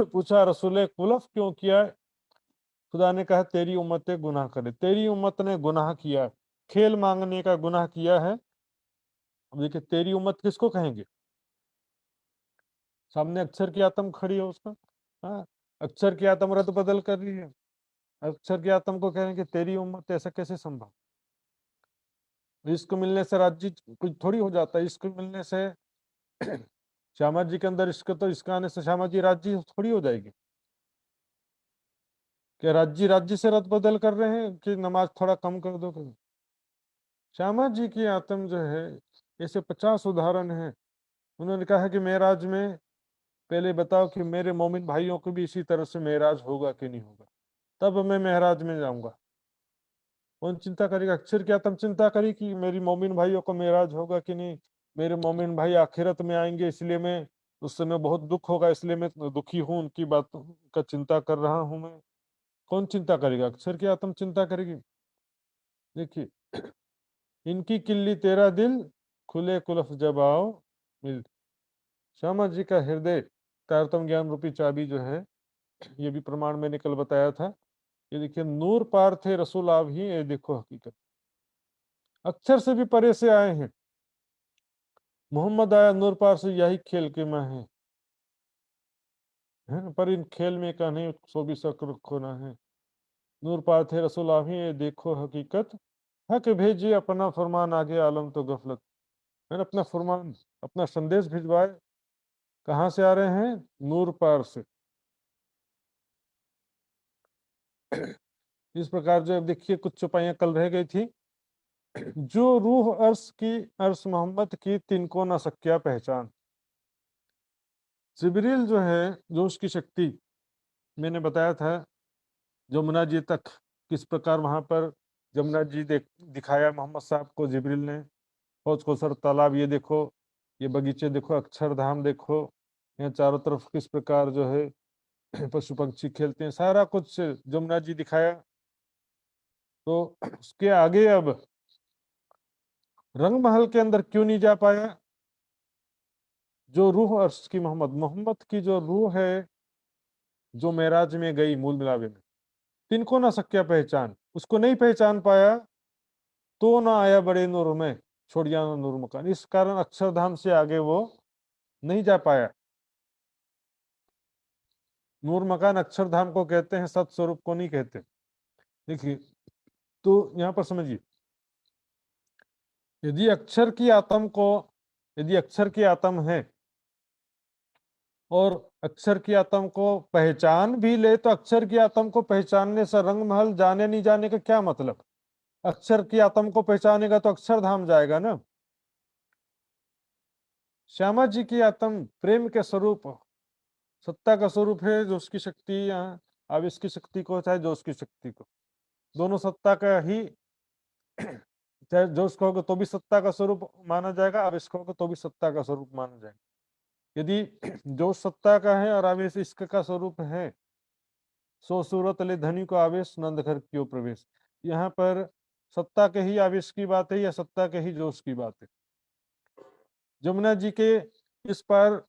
पूछा रसूले कुलफ क्यों किया है? खुदा ने कहा तेरी उम्मत गुनाह करे, तेरी उम्मत ने गुनाह किया है, खेल मांगने का गुनाह किया है। अब देखिए तेरी उम्मत किसको कहेंगे? सामने अक्षर की आत्म खड़ी है उसका। हाँ, अक्षर की आत्म रद्द बदल कर रही है, अक्षर की आत्म को कह रहे हैं कि तेरी उम्मत, ऐसा कैसे संभव? इश्क मिलने से राज्य कुछ थोड़ी हो जाता है। इश्क मिलने से श्यामा जी के अंदर इश्क, तो इसका आने से श्यामा जी राज्य थोड़ी हो जाएगी। क्या राज्य राज्य से रद्द बदल कर रहे हैं कि नमाज थोड़ा कम कर दो? श्यामा जी की आत्म जो है, ऐसे 50 उदाहरण हैं। उन्होंने कहा कि मेराज में पहले बताओ कि मेरे मोमिन भाइयों को भी इसी तरह से मेराज होगा कि नहीं होगा, तब मैं मेराज में जाऊंगा। कौन चिंता करेगा? अक्षर की आत्म चिंता करी कि मेरी मोमिन भाइयों को मेराज होगा कि नहीं, मेरे मोमिन भाई आखिरत में आएंगे, इसलिए मैं, उस समय बहुत दुख होगा इसलिए मैं दुखी हूं, उनकी बातों का चिंता कर रहा हूं मैं। कौन चिंता करेगा? अक्षर की आत्म चिंता करेगी। देखिए, इनकी किल्ली तेरा दिल, खुले कुलफ जब आओ मिल। श्यामा जी का हृदय तारतम ज्ञान रूपी चाबी जो है, ये भी प्रमाण मैंने कल बताया था। ये देखिए, नूर पार थे रसूल आप ही, ये देखो हकीकत। अक्षर से भी परे से आए हैं। मोहम्मद आया नूर पार से, यही खेल के मैं है ना? पर इन खेल में का नहीं, सो भी शक्र खोना है। नूर पार थे रसूल आप ही, ये देखो हकीकत। हक भेजिए अपना फरमान, आगे आलम तो गफलत। मैंने अपना फरमान, अपना संदेश भिजवाए। कहाँ से आ रहे हैं? नूर पार से। इस प्रकार जो देखिए कुछ चौपाइयां कल रह गई थी। जो रूह अर्श की, अर्श मोहम्मद की, तिनको न सक्या पहचान। जिब्रील जो है, जो उसकी शक्ति, मैंने बताया था जमुना जी तक किस प्रकार वहां पर जमुना जी दिखाया मोहम्मद साहब को जिब्रील ने। हौज कौसर तालाब ये देखो, ये बगीचे देखो, अक्षरधाम देखो, यहाँ चारों तरफ किस प्रकार जो है पशु पक्षी खेलते हैं, सारा कुछ जमुना जी दिखाया। तो उसके आगे अब रंग महल के अंदर क्यों नहीं जा पाया? जो रूह अर्श की मोहम्मद, मोहम्मद की जो रूह है, जो मेराज में गई मूल मिलावे में, तिनको ना सक्या पहचान, उसको नहीं पहचान पाया, तो ना आया बड़े नूर में, छोड़िया ना नूर मकान। इस कारण अक्षरधाम से आगे वो नहीं जा पाया। नूर मकान अक्षरधाम को कहते हैं, सत स्वरूप को नहीं कहते। देखिए, तो यहाँ पर समझिए, यदि अक्षर की आत्म को, यदि अक्षर की आत्म है और अक्षर की आत्म को पहचान भी ले, तो अक्षर की आत्म को पहचानने से रंग महल जाने नहीं जाने का क्या मतलब? अक्षर की आत्म को पहचानेगा तो अक्षरधाम जाएगा ना। श्यामा जी की आत्म प्रेम के स्वरूप, सत्ता का स्वरूप है, जो उसकी शक्ति यहाँ आवेश की शक्ति को चाहे जो उसकी शक्ति को, दोनों सत्ता का ही, चाहे जो उसको होगा तो भी सत्ता का स्वरूप माना जाएगा, आवेश को होगा तो भी सत्ता का स्वरूप माना जाएगा। यदि जो सत्ता का है और आवेश इश्क का स्वरूप है, सो सूरत ले धनी को आवेश नंद घर क्यों प्रवेश। यहाँ पर सत्ता के ही आवेश की बात है या सत्ता के ही जोश की बात है। जमुना जी के इस पार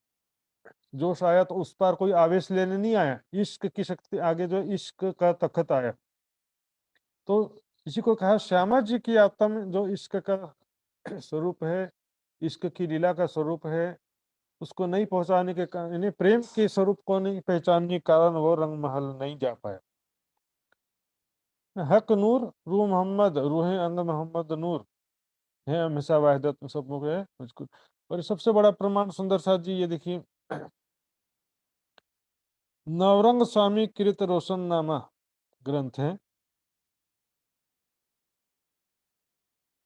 जोश आया तो उस पार कोई आवेश लेने नहीं आया, इश्क की शक्ति आगे जो इश्क का तखत आया। तो इसी को कहा श्यामा जी की आत्मा जो इश्क का स्वरूप है, इश्क की लीला का स्वरूप है, उसको नहीं पहुंचाने के कारण, यानी प्रेम के स्वरूप को नहीं पहचानने के कारण वो रंग महल नहीं जा पाया। हक नूर रूह मोहम्मद, रूह अंग मोहम्मद नूर है, हमेशा वाहिदत में सब लोग है मुझको। और सबसे बड़ा प्रमाण सुंदर साथ जी ये देखिए, नवरंग स्वामी कृत रोशन नामा ग्रंथ है,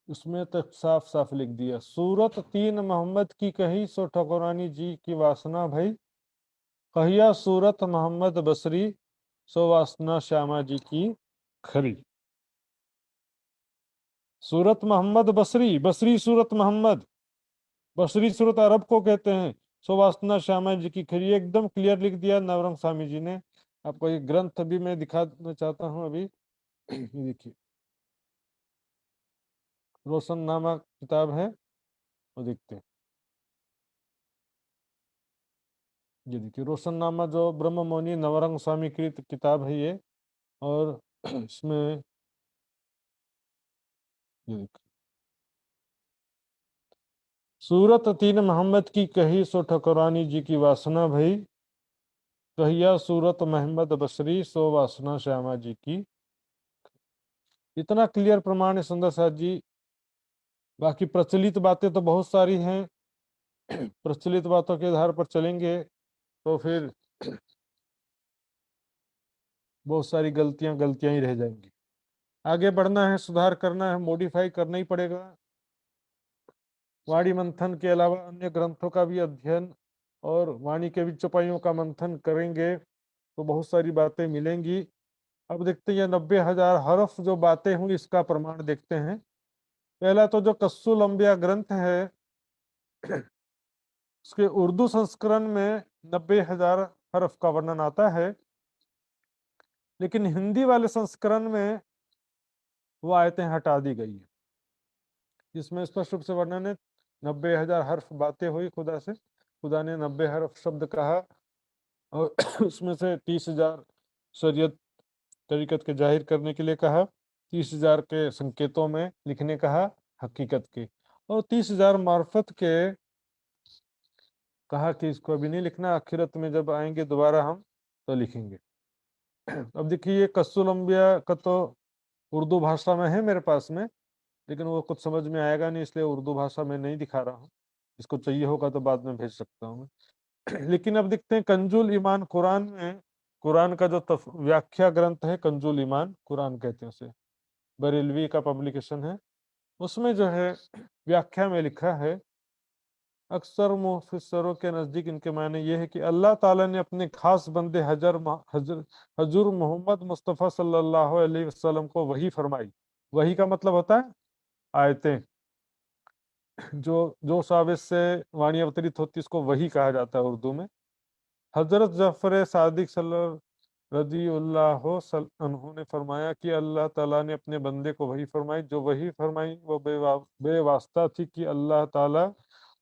उसमें तक साफ साफ लिख दिया, सूरत तीन मोहम्मद की कही, सो ठकुरानी जी की वासना भई, कहिया सूरत मोहम्मद बसरी, सो वासना श्यामा जी की खरी। सूरत मोहम्मद बसरी, बसरी सूरत मोहम्मद, बसरी सूरत अरब को कहते हैं, सो वासना श्यामा जी की खरी। एकदम क्लियर लिख दिया नवरंग स्वामी जी ने। आपको ये ग्रंथ भी मैं दिखाना चाहता हूँ अभी। ये देखिए, रोशन नामा किताब है, वो देखते हैं। ये देखिए रोशननामा, जो ब्रह्म मौनी नवरंग स्वामी की किताब है ये। और इसमें ये देखिए, सूरत तीन मोहम्मद की कही, सो ठकुरानी जी की वासना भई, कहिया सूरत मोहम्मद बसरी, सो वासना श्यामा जी की। इतना क्लियर प्रमाण है सुंदर साथ जी। बाकी प्रचलित बातें तो बहुत सारी हैं, प्रचलित बातों के आधार पर चलेंगे तो फिर बहुत सारी गलतियां गलतियां ही रह जाएंगी। आगे बढ़ना है, सुधार करना है, मॉडिफाई करना ही पड़ेगा। वाणी मंथन के अलावा अन्य ग्रंथों का भी अध्ययन और वाणी के भी चौपाइयों का मंथन करेंगे तो बहुत सारी बातें मिलेंगी। अब देखते हैं 90,000 हरफ जो बातें हुई, इसका प्रमाण देखते हैं। पहला तो जो कस्सुलंबिया ग्रंथ है, उसके उर्दू संस्करण में 90,000 हरफ का वर्णन आता है, लेकिन हिंदी वाले संस्करण में वो आयतें हटा दी गई है, जिसमें स्पष्ट रूप से वर्णन है 90,000 हर्फ बातें हुई खुदा से, खुदा ने 90 हर्फ शब्द कहा और उसमें से 30,000 शरीयत तरीकत के जाहिर करने के लिए कहा, 30,000 के संकेतों में लिखने कहा हकीकत के, और 30,000 मार्फत के कहा कि इसको अभी नहीं लिखना, आखिरत में जब आएंगे दोबारा हम तो लिखेंगे। अब देखिए ये कस्सुलंबिया का तो उर्दू भाषा में है मेरे पास में, लेकिन वो कुछ समझ में आएगा नहीं, इसलिए उर्दू भाषा में नहीं दिखा रहा हूँ। इसको चाहिए होगा तो बाद में भेज सकता हूँ मैं। लेकिन अब देखते हैं कंजुल ईमान कुरान में, कुरान का जो व्याख्या ग्रंथ है कंजुल ईमान कुरान कहते हैं उसे, बरेलवी का पब्लिकेशन है। उसमें जो है व्याख्या में लिखा है, अक्सर मुफस्सिरों के नजदीक इनके मायने ये है कि अल्लाह ताला ने अपने खास बंदे हजूर मोहम्मद मुस्तफ़ा सल्लल्लाहु अलैहि वसल्लम को वही फरमाई। वही का मतलब होता है आयतें, जो साबित से वाणी अवतरित होती है, इसको वही कहा जाता है उर्दू में। हजरत जफर सादिक रज़ियल्लाहु अन्हु ने फरमाया कि अल्लाह ताला ने अपने बंदे को वही फरमाई, जो वही फरमाई वो बेवास्ता थी कि अल्लाह ताला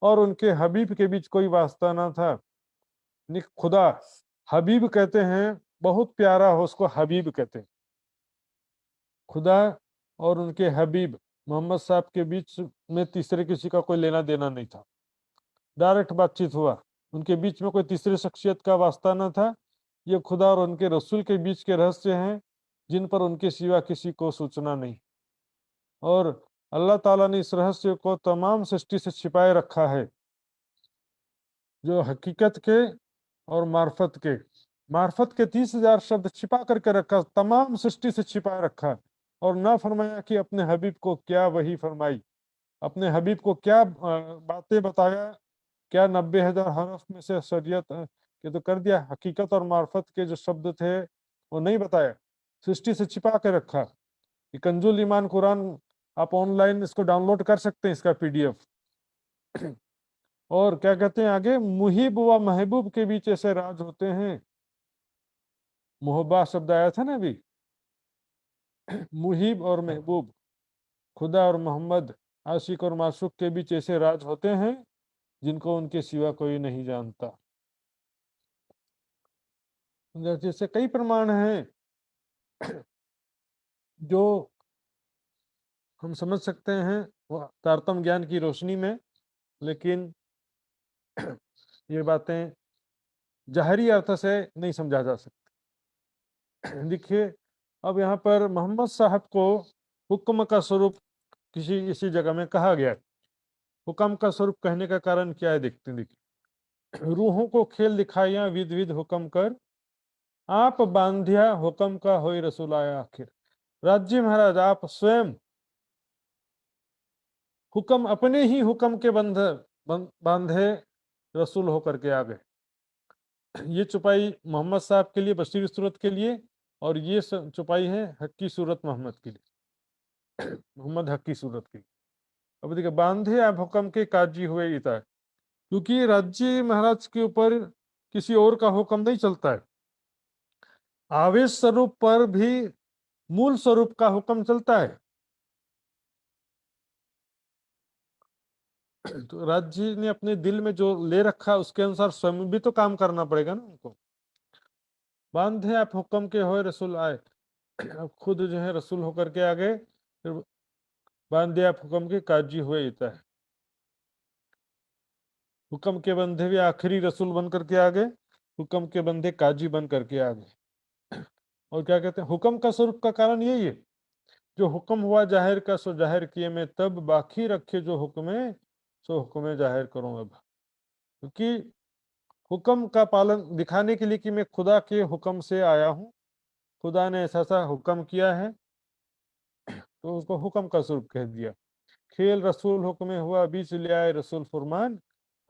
और उनके हबीब के बीच कोई वास्ता ना था। खुदा हबीब कहते हैं, बहुत प्यारा हो उसको हबीब कहते हैं। खुदा और उनके हबीब मोहम्मद साहब के बीच में तीसरे किसी का कोई लेना देना नहीं था, डायरेक्ट बातचीत हुआ, उनके बीच में कोई तीसरी शख्सियत का वास्ता न था। ये खुदा और उनके रसूल के बीच के रहस्य हैं, जिन पर उनके सिवा किसी को सूचना नहीं। और अल्लाह ताला ने इस रहस्य को तमाम सृष्टि से छिपाए रखा है, जो हकीकत के और मार्फत के 30,000 शब्द छिपा करके रखा, तमाम सृष्टि से छिपा रखा। और ना फरमाया कि अपने हबीब को क्या वही फरमाई, अपने हबीब को क्या बातें बताया क्या 90,000 हरफ में से शरीयत के तो कर दिया, हकीकत और मार्फत के जो शब्द थे वो नहीं बताया, सृष्टि से छिपा के रखा। ये कंजुल ईमान कुरान आप ऑनलाइन इसको डाउनलोड कर सकते हैं, इसका पीडीएफ। और क्या कहते हैं आगे, मुहिब व महबूब के बीच ऐसे राज होते हैं। मोहब्बा शब्द आया था ना अभी, मुहिब और महबूब, खुदा और मोहम्मद, आशिक और माशूक के बीच ऐसे राज होते हैं जिनको उनके सिवा कोई नहीं जानता। जैसे कई प्रमाण हैं जो हम समझ सकते हैं वो तारतम ज्ञान की रोशनी में, लेकिन ये बातें जाहरी अर्थ से नहीं समझा जा सकती। देखिए, अब यहाँ पर मोहम्मद साहब को हुक्म का स्वरूप इसी जगह में कहा गया है। हुक्म का स्वरूप कहने का कारण क्या है, देखते हैं। देखिए, रूहों को खेल दिखाया विध विध हुक्म कर, आप बांधिया हुक्म का होई रसूल आया आखिर। राज्य महाराज आप स्वयं हुक्म, अपने ही हुक्म के बांधे रसूल होकर के आ गए। ये चुपाई मोहम्मद साहब के लिए, बशीर सूरत के लिए, और ये चुपाई है हक्की सूरत मोहम्मद के लिए, मोहम्मद हक्की सूरत की। अब देखिए, बांधे आप हुक्म के काजी हुए इता है, क्योंकि राज्य महाराज के ऊपर किसी और का हुक्म नहीं चलता है। आवेश स्वरूप पर भी मूल स्वरूप का हुक्म चलता है। तो राज्य ने अपने दिल में जो ले रखा उसके अनुसार स्वयं भी तो काम करना पड़ेगा ना उनको। बांधे आप हुक्म के होए रसूल आए, अब खुद जो है रसूल होकर के आ गए, फिर बांधे आप हुक्म के काजी हुए इता है। हुक्म के बंधे भी आखिरी रसूल बन करके आ गए, हुक्म के बंधे काजी बन करके आ गए। और क्या कहते हैं, हुक्म का स्वरूप का कारण यही है, जो हुक्म हुआ जाहिर का सो जाहिर किए मैं तब, बाकी रखे जो हुक्म सो हुक्म जाहिर करूं अब। क्योंकि हुक्म का पालन दिखाने के लिए कि मैं खुदा के हुक्म से आया हूँ, खुदा ने ऐसा सा हुक्म किया है, तो उसको हुक्म का स्वरूप कह दिया। खेल रसूल हुक्म हुआ बीच ले आए रसूल फरमान,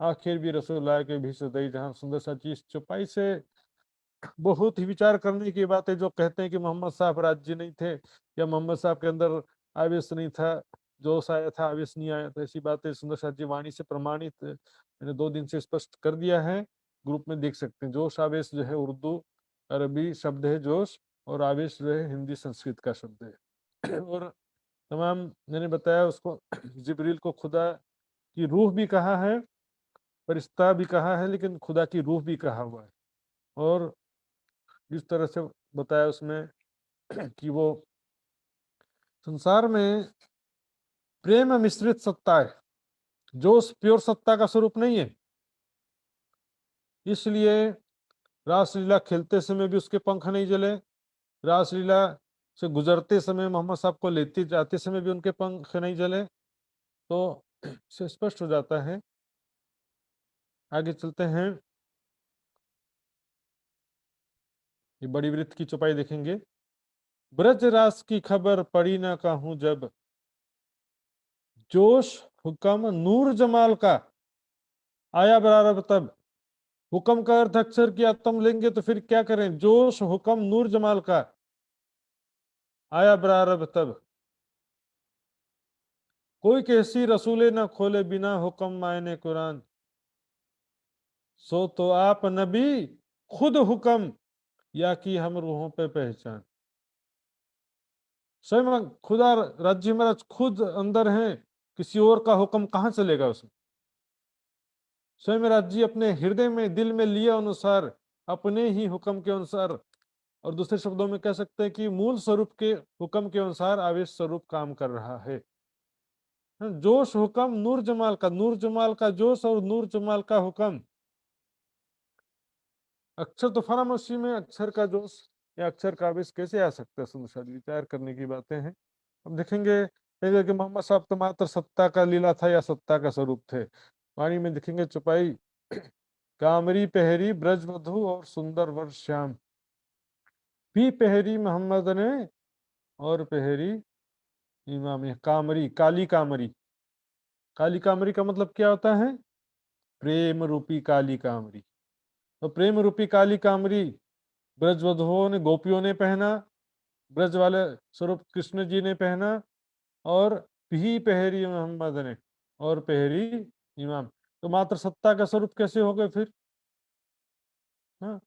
आखिर भी रसूल आए के बीच दई जहां। सुंदर सा चीज चुपाई से बहुत ही विचार करने की बात है। जो कहते हैं कि मोहम्मद साहब राज्य नहीं थे, या मोहम्मद साहब के अंदर आवेश नहीं था, जोश आया था आवेश नहीं आया, तो ऐसी बातें सुंदर साहब जी वाणी से प्रमाणित मैंने 2 दिन से स्पष्ट कर दिया है। ग्रुप में देख सकते हैं। जोश आवेश जो है उर्दू अरबी शब्द है जोश, और आवेश जो है हिंदी संस्कृत का शब्द है। और तमाम मैंने बताया उसको, जिब्रील को खुदा की रूह भी कहा है, फरिश्ता भी कहा है, लेकिन खुदा की रूह भी कहा हुआ है। और इस तरह से बताया उसमें कि वो संसार में प्रेम मिश्रित सत्ता है, जो उस प्योर सत्ता का स्वरूप नहीं है। इसलिए रासलीला खेलते समय भी उसके पंख नहीं जले, रासलीला से गुजरते समय मोहम्मद साहब को लेते जाते समय भी उनके पंख नहीं जले। तो इससे स्पष्ट हो जाता है। आगे चलते हैं, ये बड़ी वृत्त की चौपाई देखेंगे। ब्रज रास की खबर पड़ी ना कहूं जब, जोश हुक्म नूर जमाल का आया बराबर तब। हुक्म का अर्थ अक्षर की तुम लेंगे तो फिर क्या करें, जोश हुक्म नूर जमाल का आया बराबर तब। कोई कैसी रसूले न खोले बिना हुक्म मायने कुरान, सो तो आप नबी खुद हुक्म या कि हम रूहों पे पहचान। स्वयं खुदा राज्य महाराज खुद अंदर हैं, किसी और का हुक्म कहां चलेगा उसमें। स्वयं राज्य अपने हृदय में दिल में लिए अनुसार, अपने ही हुक्म के अनुसार, और दूसरे शब्दों में कह सकते हैं कि मूल स्वरूप के हुक्म के अनुसार आवेश स्वरूप काम कर रहा है। जोश हुक्म नूर जमाल का, नूर जमाल का जोश और नूर जमाल का हुक्म। अक्षर तो फरामोशी में अक्षर का जोश या अक्षर का आवेश कैसे आ सकता है, सुंदर विचार करने की बातें हैं। अब देखेंगे कि मोहम्मद साहब तो मात्र सत्ता का लीला था या सत्ता का स्वरूप थे। वाणी में देखेंगे चुपाई, कामरी पहरी ब्रज मधु और सुंदर वर श्याम, पी पहरी मोहम्मद ने और पहरी इमाम कामरी, काली कामरी। काली कामरी का मतलब क्या होता है, प्रेम रूपी काली कामरी। तो प्रेम रूपी काली कामरी ब्रजवधुओं ने, गोपियों ने पहना, ब्रज वाले स्वरूप कृष्ण जी ने पहना, और भी पहरी मोहम्मद ने, और पहरी इमाम। तो मात्र सत्ता का स्वरूप कैसे हो गए फिर? हाँ,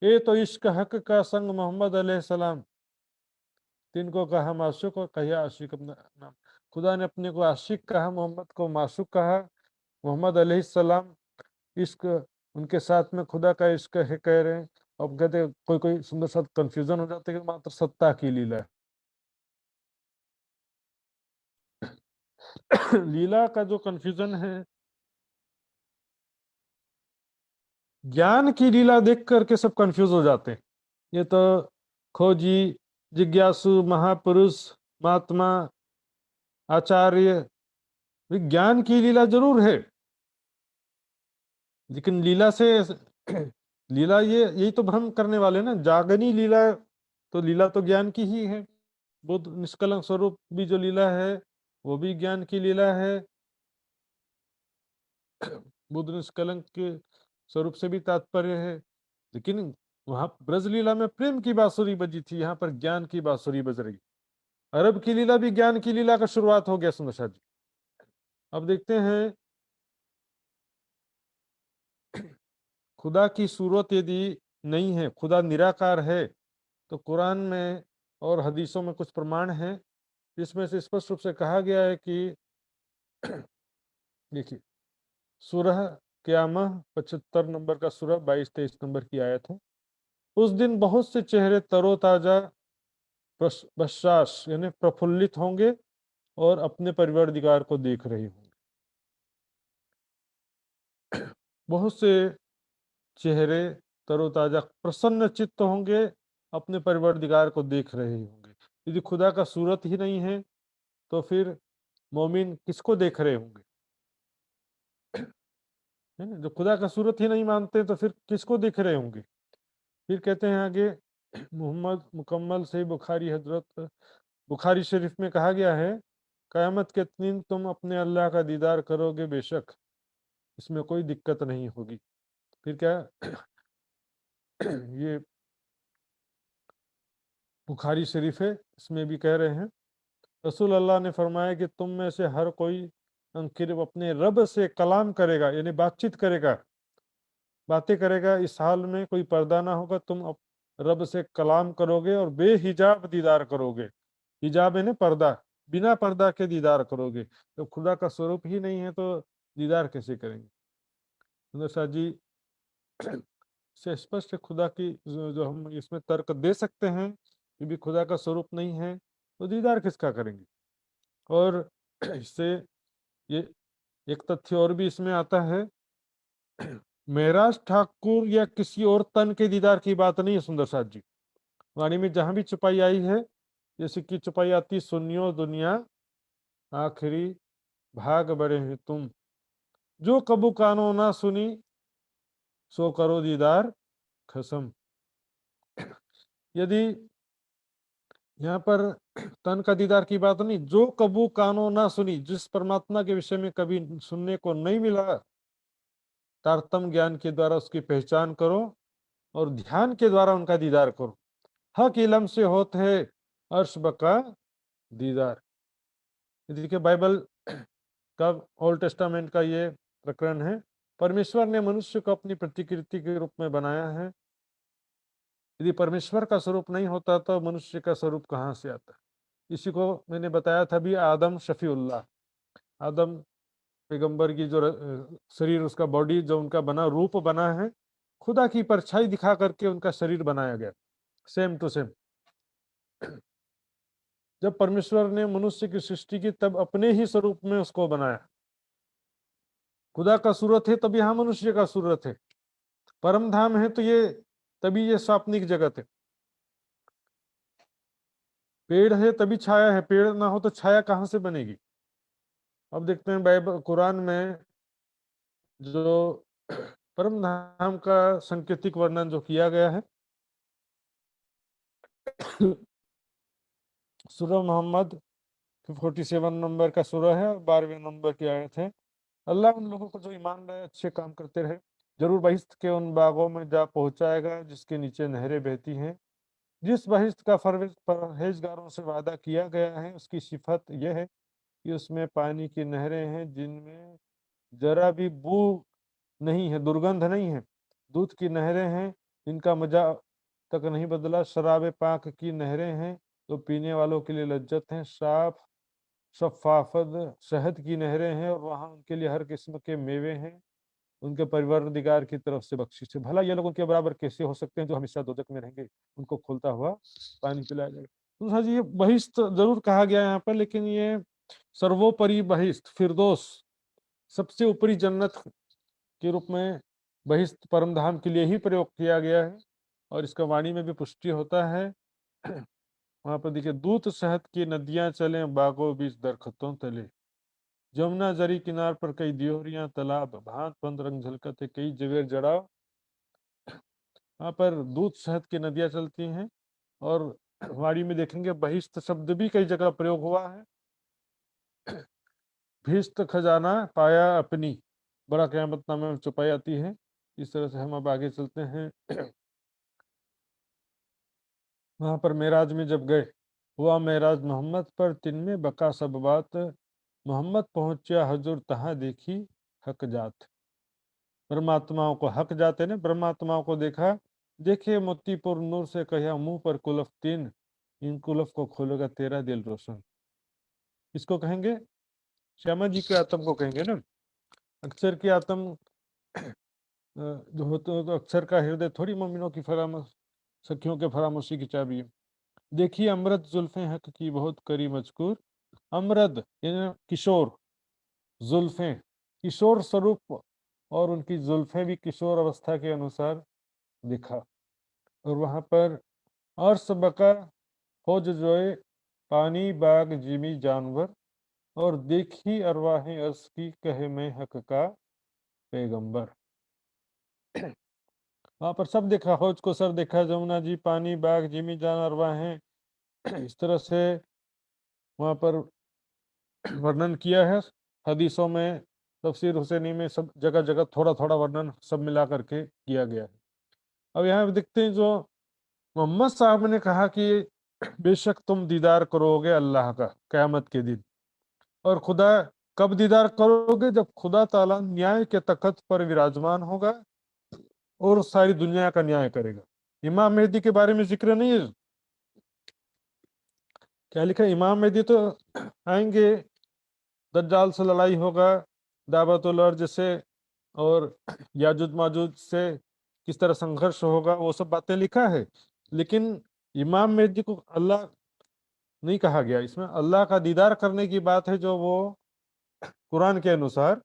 ये तो इश्क हक का संग मोहम्मद अलैहिस्सलाम, तिनको कहा माशूक और कहिया आशिक अपना नाम। खुदा ने अपने को आशिक कहा, मोहम्मद को माशूक कहा। मोहम्मद अलैहिस्सलाम इश्क, उनके साथ में खुदा का इश्क है कह रहे हैं। अब कहते कोई कोई सुंदर सा कंफ्यूजन हो जाता है कि मात्र सत्ता की लीला है। लीला का जो कंफ्यूजन है, ज्ञान की लीला देख करके सब कंफ्यूज हो जाते हैं। ये तो खोजी, जिज्ञासु, महापुरुष, महात्मा, आचार्य, विज्ञान की लीला जरूर है, लेकिन लीला से लीला ये यही तो भ्रम करने वाले ना, जागनी लीला। तो लीला तो ज्ञान की ही है। बुद्ध निष्कलंक स्वरूप भी जो लीला है वो भी ज्ञान की लीला है। बुद्ध निष्कलंक के स्वरूप से भी तात्पर्य है, लेकिन वहां ब्रज लीला में प्रेम की बांसुरी बजी थी, यहाँ पर ज्ञान की बांसुरी बज रही। अरब की लीला भी ज्ञान की लीला का शुरुआत हो गया सुंदर जी। अब देखते हैं, खुदा की सूरत यदि नहीं है, खुदा निराकार है, तो कुरान में और हदीसों में कुछ प्रमाण हैं जिसमें से स्पष्ट रूप से कहा गया है कि देखिए, सूरह क़यामह 75 नंबर का सूरह 22-23 नंबर की आयत है। उस दिन बहुत से चेहरे तरोताजा, बशाश यानी प्रफुल्लित होंगे और अपने परवरदिगार को देख रहे होंगे। बहुत से चेहरे तरोताजा, प्रसन्न चित्त होंगे, अपने परवरदिगार को देख रहे होंगे। यदि खुदा का सूरत ही नहीं है तो फिर मोमिन किसको देख रहे होंगे? है ना, जो खुदा का सूरत ही नहीं मानते तो फिर किसको देख रहे होंगे? फिर कहते हैं आगे, मोहम्मद मुकम्मल से बुखारी हजरत, बुखारी शरीफ में कहा गया है, कयामत के दिन तुम अपने अल्लाह का दीदार करोगे बेशक, इसमें कोई दिक्कत नहीं होगी। फिर क्या ये बुखारी शरीफ है, इसमें भी कह रहे हैं, रसूल अल्लाह ने फरमाया कि तुम में से हर कोई अंकिर अपने रब से कलाम करेगा, यानी बातचीत करेगा, बातें करेगा। इस हाल में कोई पर्दा ना होगा, तुम रब से कलाम करोगे और बेहिजाब दीदार करोगे। हिजाब है ना पर्दा, बिना पर्दा के दीदार करोगे। तो खुदा का स्वरूप ही नहीं है तो दीदार कैसे करेंगे? सुंदर जी से स्पष्ट खुदा की जो हम इसमें तर्क दे सकते हैं कि भी खुदा का स्वरूप नहीं है तो दीदार किसका करेंगे? और इससे ये एक तथ्य और भी इसमें आता है, महराज ठाकुर या किसी और तन के दीदार की बात नहीं है सुंदर साथ जी। वाणी में जहां भी चुपाई आई है, जैसे कि चुपाई आती, सुनियो दुनिया आखिरी भाग बड़े हैं तुम, जो कबू कानो ना सुनी, सो करो दीदार खसम। यदि यहाँ पर तन का दीदार की बात नहीं, जो कबू कानो ना सुनी, जिस परमात्मा के विषय में कभी सुनने को नहीं मिला, तारतम ज्ञान के द्वारा उसकी पहचान करो और ध्यान के द्वारा उनका दीदार करो। हक इलम से होते है अर्श बका दीदार। देखिए, बाइबल का ओल्ड टेस्टामेंट का ये प्रकरण है। परमेश्वर ने मनुष्य को अपनी प्रतिकृति के रूप में बनाया है। यदि परमेश्वर का स्वरूप नहीं होता तो मनुष्य का स्वरूप कहाँ से आता? इसी को मैंने बताया था भी, आदम शफीउल्लाह, आदम पैगंबर की जो शरीर, उसका बॉडी जो उनका बना, रूप बना है, खुदा की परछाई दिखा करके उनका शरीर बनाया गया, सेम टू सेम। जब परमेश्वर ने मनुष्य की सृष्टि की तब अपने ही स्वरूप में उसको बनाया। खुदा का सूरत है तब यहाँ मनुष्य का सूरत है। परम धाम है तो ये तभी ये स्वाप्निक जगत है। पेड़ है तभी छाया है, पेड़ ना हो तो छाया कहाँ से बनेगी? अब देखते हैं बाइबल कुरान में जो परम धाम का सांकेतिक वर्णन जो किया गया है, सूरह मोहम्मद 47 नंबर का सूरह है, 12वें नंबर की आयत है। अल्लाह उन लोगों को जो ईमान लाए अच्छे काम करते रहे जरूर बहिश्त के उन बागों में जा पहुंचाएगा जिसके नीचे नहरें बहती हैं। जिस बहिश्त का परहेजगारों से वादा किया गया है उसकी सिफत यह है कि उसमें पानी की नहरें हैं जिनमें जरा भी बू नहीं है, दुर्गंध नहीं है। दूध की नहरें हैं जिनका मजा तक नहीं बदला। शराब पाक की नहरें हैं तो पीने वालों के लिए लज्जत हैं। साफ शफाफत शहद की नहरें हैं और वहाँ उनके लिए हर किस्म के मेवे हैं। उनके परवरदिगार की तरफ से बख्शिश है। भला ये लोग उनके बराबर कैसे हो सकते हैं जो हमेशा दोजख में रहेंगे, उनको खोलता हुआ पानी पिलाया जाएगा। तो हाँ जी, ये बहिश्त जरूर कहा गया है यहाँ पर, लेकिन ये सर्वोपरि बहिश्त फिरदौस सबसे ऊपरी जन्नत के रूप में बहिश्त परमधाम के लिए ही प्रयोग किया गया है। और इसका वाणी में भी पुष्टि होता है। वहां पर देखिए, दूत शहद की नदियां चले बागों बीच दरख्तों तले। जमुना जरी किनार पर कई दियोरियां तालाब भांत पंत रंग झलकते कई जवेर जड़ाव। वहां पर दूध शहद की नदियां चलती हैं। और वाणी में देखेंगे बहिश्त शब्द भी कई जगह प्रयोग हुआ है। भिस्त खजाना पाया अपनी, बड़ा क़यामतनामे में छुपाई आती है। इस तरह से हम अब आगे चलते हैं। वहां पर मेराज में जब गए, हुआ मेराज मोहम्मद पर, तिन में बका सब बात। मोहम्मद पहुंचा हजूर तहां देखी हक जात। परमात्माओं को हक जाते ने परमात्माओं को देखा। देखे मोतीपुर नूर से कहा मुंह पर कुलफ तीन, इन कुलफ को खोलेगा तेरा दिल रोशन। इसको कहेंगे श्यामा जी के आत्म को कहेंगे ना। अक्षर की आत्म जो होते हो तो अक्षर का हृदय थोड़ी मोमिनों की फरामोश सखियों के फरामोशी की चाबी है। देखिए अमृत जुल्फें हक की बहुत करी मजकूर। अमृत यानी किशोर, जुल्फें किशोर स्वरूप, और उनकी जुल्फें भी किशोर अवस्था के अनुसार दिखा। और वहां पर और सबका फौज जोए पानी बाग जिमी जानवर। और देखी अरवाहें अर्श की कहे मैं हक का पैगंबर। वहां पर सब देखा, हौज को सर देखा, जमुना जी पानी बाग जिमी जान अरवाहें। इस तरह से वहां पर वर्णन किया है। हदीसों में तफसीर हुसैनी में सब जगह जगह थोड़ा थोड़ा वर्णन सब मिला करके किया गया है। अब यहाँ देखते हैं जो मोहम्मद साहब ने कहा कि बेशक तुम दीदार करोगे अल्लाह का क़यामत के दिन। और खुदा कब दीदार करोगे? जब खुदा ताला न्याय के तख्त पर विराजमान होगा और सारी दुनिया का न्याय करेगा। इमाम मेहदी के बारे में जिक्र नहीं है। क्या लिखा है? इमाम मेहदी तो आएंगे, दज्जाल से लड़ाई होगा, दावतुल अर्ज से और याजुज माजुज से किस तरह संघर्ष होगा, वो सब बातें लिखा है। लेकिन इमाम मेहदी को अल्लाह नहीं कहा गया। इसमें अल्लाह का दीदार करने की बात है, जो वो कुरान के अनुसार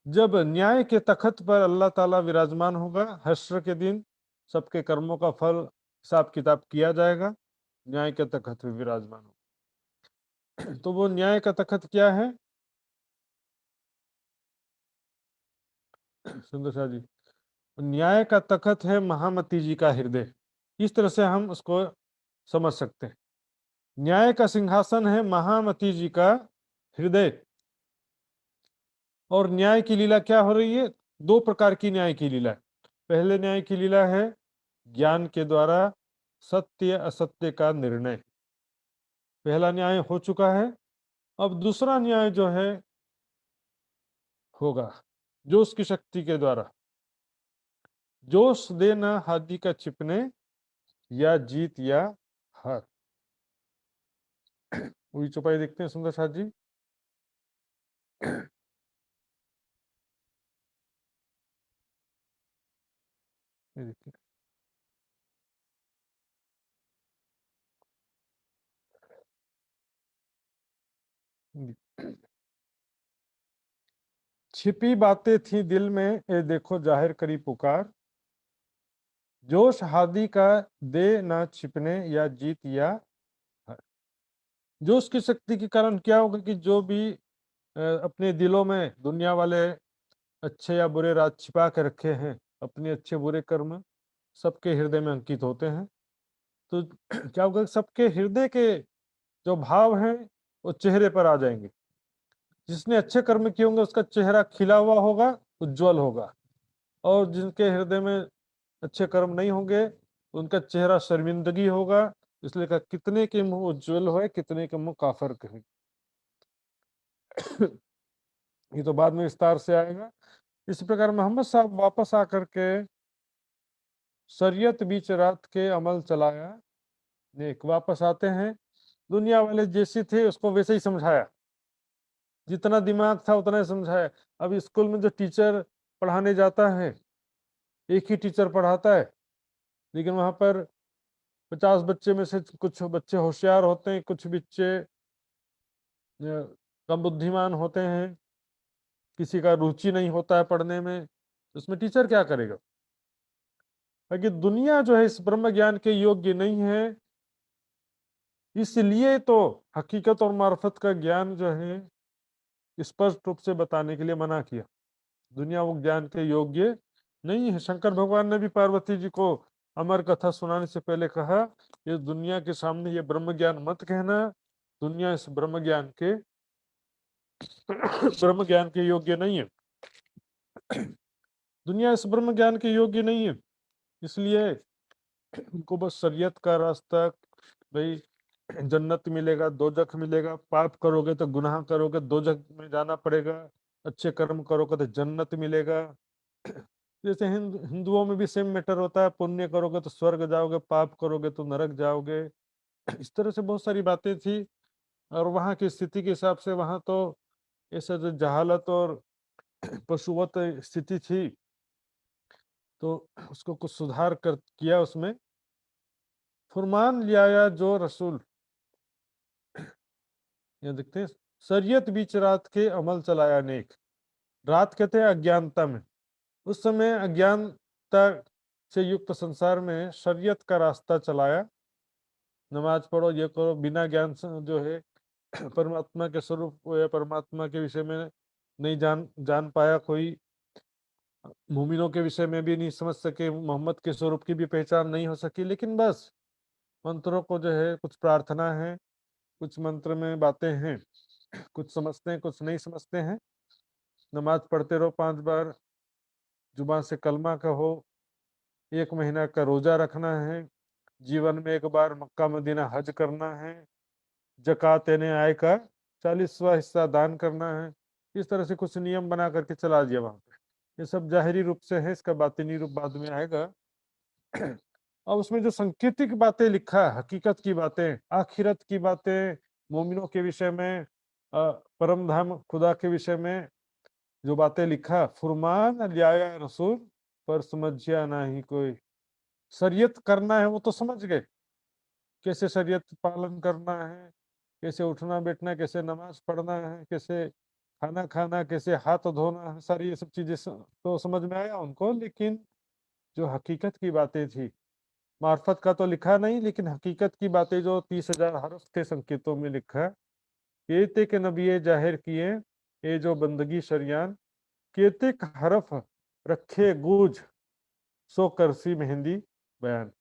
जब न्याय के तख्त पर अल्लाह ताला विराजमान होगा हश्र के दिन, सबके कर्मों का फल हिसाब किताब किया जाएगा, न्याय के तख्त पे विराजमान होगा। तो वो न्याय का तख्त क्या है सुंदर शाह जी? न्याय का तख्त है महामती जी का हृदय। इस तरह से हम उसको समझ सकते हैं। न्याय का सिंहासन है महामती जी का हृदय। और न्याय की लीला क्या हो रही है? दो प्रकार की न्याय की लीला है। पहले न्याय की लीला है ज्ञान के द्वारा सत्य असत्य का निर्णय। पहला न्याय हो चुका है। अब दूसरा न्याय जो है होगा जोश की शक्ति के द्वारा। जोश देना हाथी का छिपने, या जीत या हार। वही चौपाई देखते हैं सुंदर साथ जी। ये देखिए, छिपी बातें थी दिल में ए देखो जाहिर करी पुकार। जोश हादी का दे ना छिपने, या जीत या हार। जोश की शक्ति के कारण क्या होगा कि जो भी अपने दिलों में दुनिया वाले अच्छे या बुरे राज छिपा के रखे हैं, अपने अच्छे बुरे कर्म सबके हृदय में अंकित होते हैं। तो क्या होगा, सबके हृदय के जो भाव हैं वो चेहरे पर आ जाएंगे। जिसने अच्छे कर्म किए होंगे उसका चेहरा खिला हुआ होगा, उज्जवल होगा, और जिनके हृदय में अच्छे कर्म नहीं होंगे उनका चेहरा शर्मिंदगी होगा। इसलिए कहा कितने के मुंह उज्जवल होए, कितने के मुंह काफर कहे। ये तो बाद में विस्तार से आएगा। इसी प्रकार मोहम्मद साहब वापस आकर के शरीयत बीच रात के अमल चलाया नेक। वापस आते हैं, दुनिया वाले जैसे थे उसको वैसे ही समझाया, जितना दिमाग था उतना ही समझाया। अब स्कूल में जो टीचर पढ़ाने जाता है, एक ही टीचर पढ़ाता है, लेकिन वहां पर 50 बच्चे में से कुछ बच्चे होशियार होते हैं, कुछ बच्चे कम बुद्धिमान होते हैं, किसी का रुचि नहीं होता है पढ़ने में, उसमें टीचर क्या करेगा? क्योंकि दुनिया जो है इस ब्रह्म ज्ञान के योग्य नहीं है, इसलिए तो हकीकत और मार्फत का ज्ञान जो है स्पष्ट रूप से बताने के लिए मना किया। दुनिया वो ज्ञान के योग्य नहीं है। शंकर भगवान ने भी पार्वती जी को अमर कथा सुनाने से पहले कहा, ये दुनिया के सामने ये ब्रह्म ज्ञान मत कहना, दुनिया इस ब्रह्म ज्ञान के ब्रह्म ज्ञान के योग्य नहीं है। दुनिया इस ब्रह्म ज्ञान के योग्य नहीं है, इसलिए उनको बस शरीयत का रास्ता, भाई जन्नत मिलेगा, दोजख मिलेगा, पाप करोगे तो गुनाह करोगे दोजख में जाना पड़ेगा, अच्छे कर्म करोगे तो जन्नत मिलेगा। जैसे हिंदुओं में भी सेम मैटर होता है, पुण्य करोगे तो स्वर्ग जाओगे, पाप करोगे तो नरक जाओगे। इस तरह से बहुत सारी बातें थी, और वहाँ की स्थिति के हिसाब से वहाँ तो ऐसा जो जहालत और पशुवत स्थिति थी, तो उसको कुछ सुधार कर किया उसमें। फुरमान ले आया जो रसूल, ये देखते हैं, शरीयत बीच रात के अमल चलाया नेक। रात कहते हैं अज्ञानता में, उस समय अज्ञानता से युक्त संसार में शरीयत का रास्ता चलाया। नमाज पढ़ो, ये करो, बिना ज्ञान से जो है परमात्मा के स्वरूप या परमात्मा के विषय में नहीं जान पाया कोई, मोमिनों के विषय में भी नहीं समझ सके, मोहम्मद के स्वरूप की भी पहचान नहीं हो सकी। लेकिन बस मंत्रों को जो है, कुछ प्रार्थना है, कुछ मंत्र में बातें हैं, कुछ समझते हैं कुछ नहीं समझते हैं। नमाज पढ़ते रहो 5 बार, जुबान से कलमा कहो, 1 महीना का रोजा रखना है, जीवन में 1 बार मक्का मदीना हज करना है, जक़ात यानी आय का 40वां हिस्सा दान करना है। इस तरह से कुछ नियम बना करके चला दिया वहां पे। ये सब जाहिरी रूप से है, इसका बातिनी रूप बाद में आएगा। अब उसमें जो सांकेतिक बातें लिखा है, हकीकत की बातें, आखिरत की बातें, मोमिनों के विषय में, परम धाम खुदा के विषय में जो बातें लिखा, फुरमान लियाया रसूल पर समझिया ना ही कोई। शरीयत करना है वो तो समझ गए, कैसे शरीयत पालन करना है, कैसे उठना बैठना, कैसे नमाज पढ़ना है, कैसे खाना खाना, कैसे हाथ धोना है, सारी ये सब चीजें तो समझ में आया उनको। लेकिन जो हकीकत की बातें थी, मार्फत का तो लिखा नहीं, लेकिन हकीकत की बातें जो 30,000 हरफ थे संकेतों में लिखा, केते के नबी जाहिर किए ये जो बंदगी शरियान, केते हरफ रखे गूंज सो करसी मेहंदी बयान।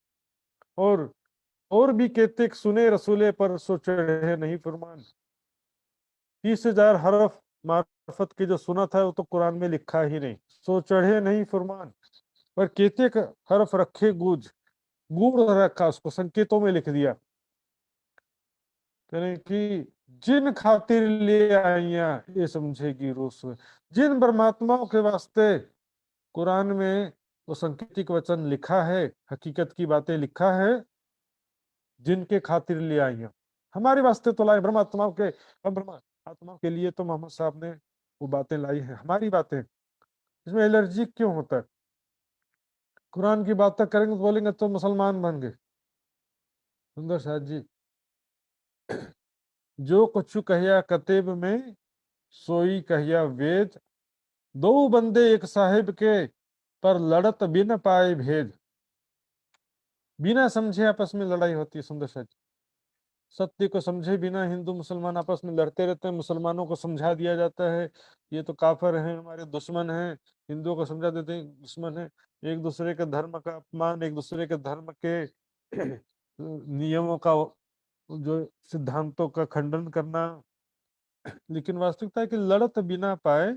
और भी कहते सुने रसूले पर सो चढ़े नहीं फरमान। 30,000 हरफ मार्फत के जो सुना था वो तो कुरान में लिखा ही नहीं, सो चढ़े नहीं फरमान, पर कहते हरफ रखे गूंज, गूढ़ रखा, उसको संकेतों में लिख दिया। करें कि जिन खातिर ले आइया ये समझेगी रूस में, जिन परमात्माओं के वास्ते कुरान में वो संकेतिक वचन लिखा है, हकीकत की बातें लिखा है, जिनके खातिर ले आई हैं, हमारे वास्ते तो लाए, ब्रह्मात्माओं के, हम ब्रह्मा आत्माओं के लिए तो मोहम्मद साहब ने वो बातें लाई हैं, हमारी बातें। इसमें एलर्जी क्यों होता है? कुरान की बातें करेंगे तो बोलेंगे तो मुसलमान बन गए। सुंदर शाह जी, जो कुछ कहिया कतेब में सोई कहिया वेद, दो बंदे एक साहिब के पर लड़त बिन पाए भेद। बिना समझे आपस में लड़ाई होती है सुंदर शाह जी। सत्य को समझे बिना हिंदू मुसलमान आपस में लड़ते रहते हैं, मुसलमानों को समझा दिया जाता है ये तो काफिर हैं, हमारे दुश्मन हैं, हिंदुओं को समझा देते हैं दुश्मन है। एक दूसरे के धर्म का अपमान, एक दूसरे के धर्म के नियमों का, जो सिद्धांतों का खंडन करना, लेकिन वास्तविकता है कि लड़त बिना पाए,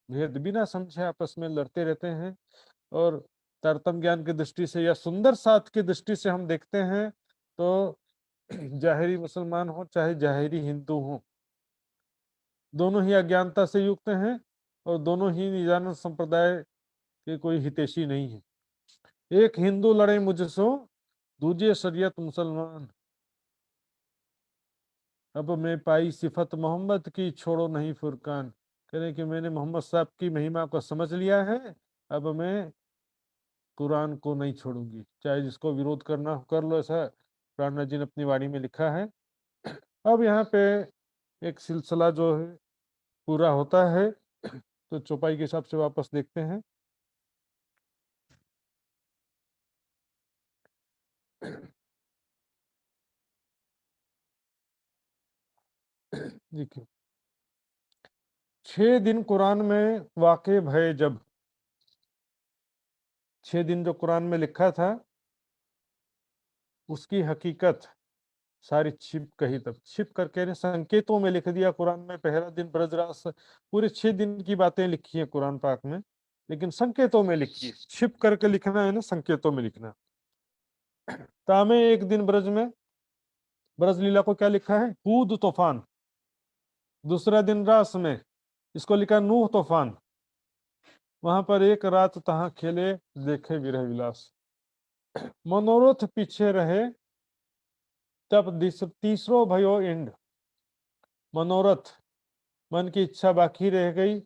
भेद बिना समझे आपस में लड़ते रहते हैं। और तारतम्य ज्ञान की दृष्टि से या सुंदर साथ की दृष्टि से हम देखते हैं तो जाहिरी मुसलमान हो चाहे जाहिरी हिंदू हो, दोनों ही अज्ञानता से युक्त हैं और दोनों ही निजानंद संप्रदाय के कोई हितैषी नहीं है। एक हिंदू लड़े मुझसो, दूजे शरीयत मुसलमान। अब मैं पाई सिफत मोहम्मद की, छोड़ो नहीं फुरकान। कह रहे कि मैंने मोहम्मद साहब की महिमा को समझ लिया है, अब मैं कुरान को नहीं छोड़ूंगी, चाहे जिसको विरोध करना हो कर लो, ऐसा प्राणनाथ जी ने अपनी वाणी में लिखा है। अब यहाँ पे एक सिलसिला जो है पूरा होता है, तो चौपाई के हिसाब से वापस देखते हैं। देखिए, 6 दिन कुरान में वाक़े भय जब, 6 दिन जो कुरान में लिखा था उसकी हकीकत सारी छिप कही, तब छिप करके ने संकेतों में लिख दिया कुरान में। पहला दिन ब्रजरास, पूरे 6 दिन की बातें लिखी है कुरान पाक में, लेकिन संकेतों में लिखी है। छिप करके लिखना है ना, संकेतों में लिखना। तामे एक दिन ब्रज में, ब्रज लीला को क्या लिखा है, हूद तूफान। दूसरा दिन रास में इसको लिखा नूह तूफान। वहां पर एक रात तहां खेले, देखे विरह विलास। मनोरथ पीछे रहे, तब तीसरो भयो इंड। मनोरथ, मन की इच्छा बाकी रह गई।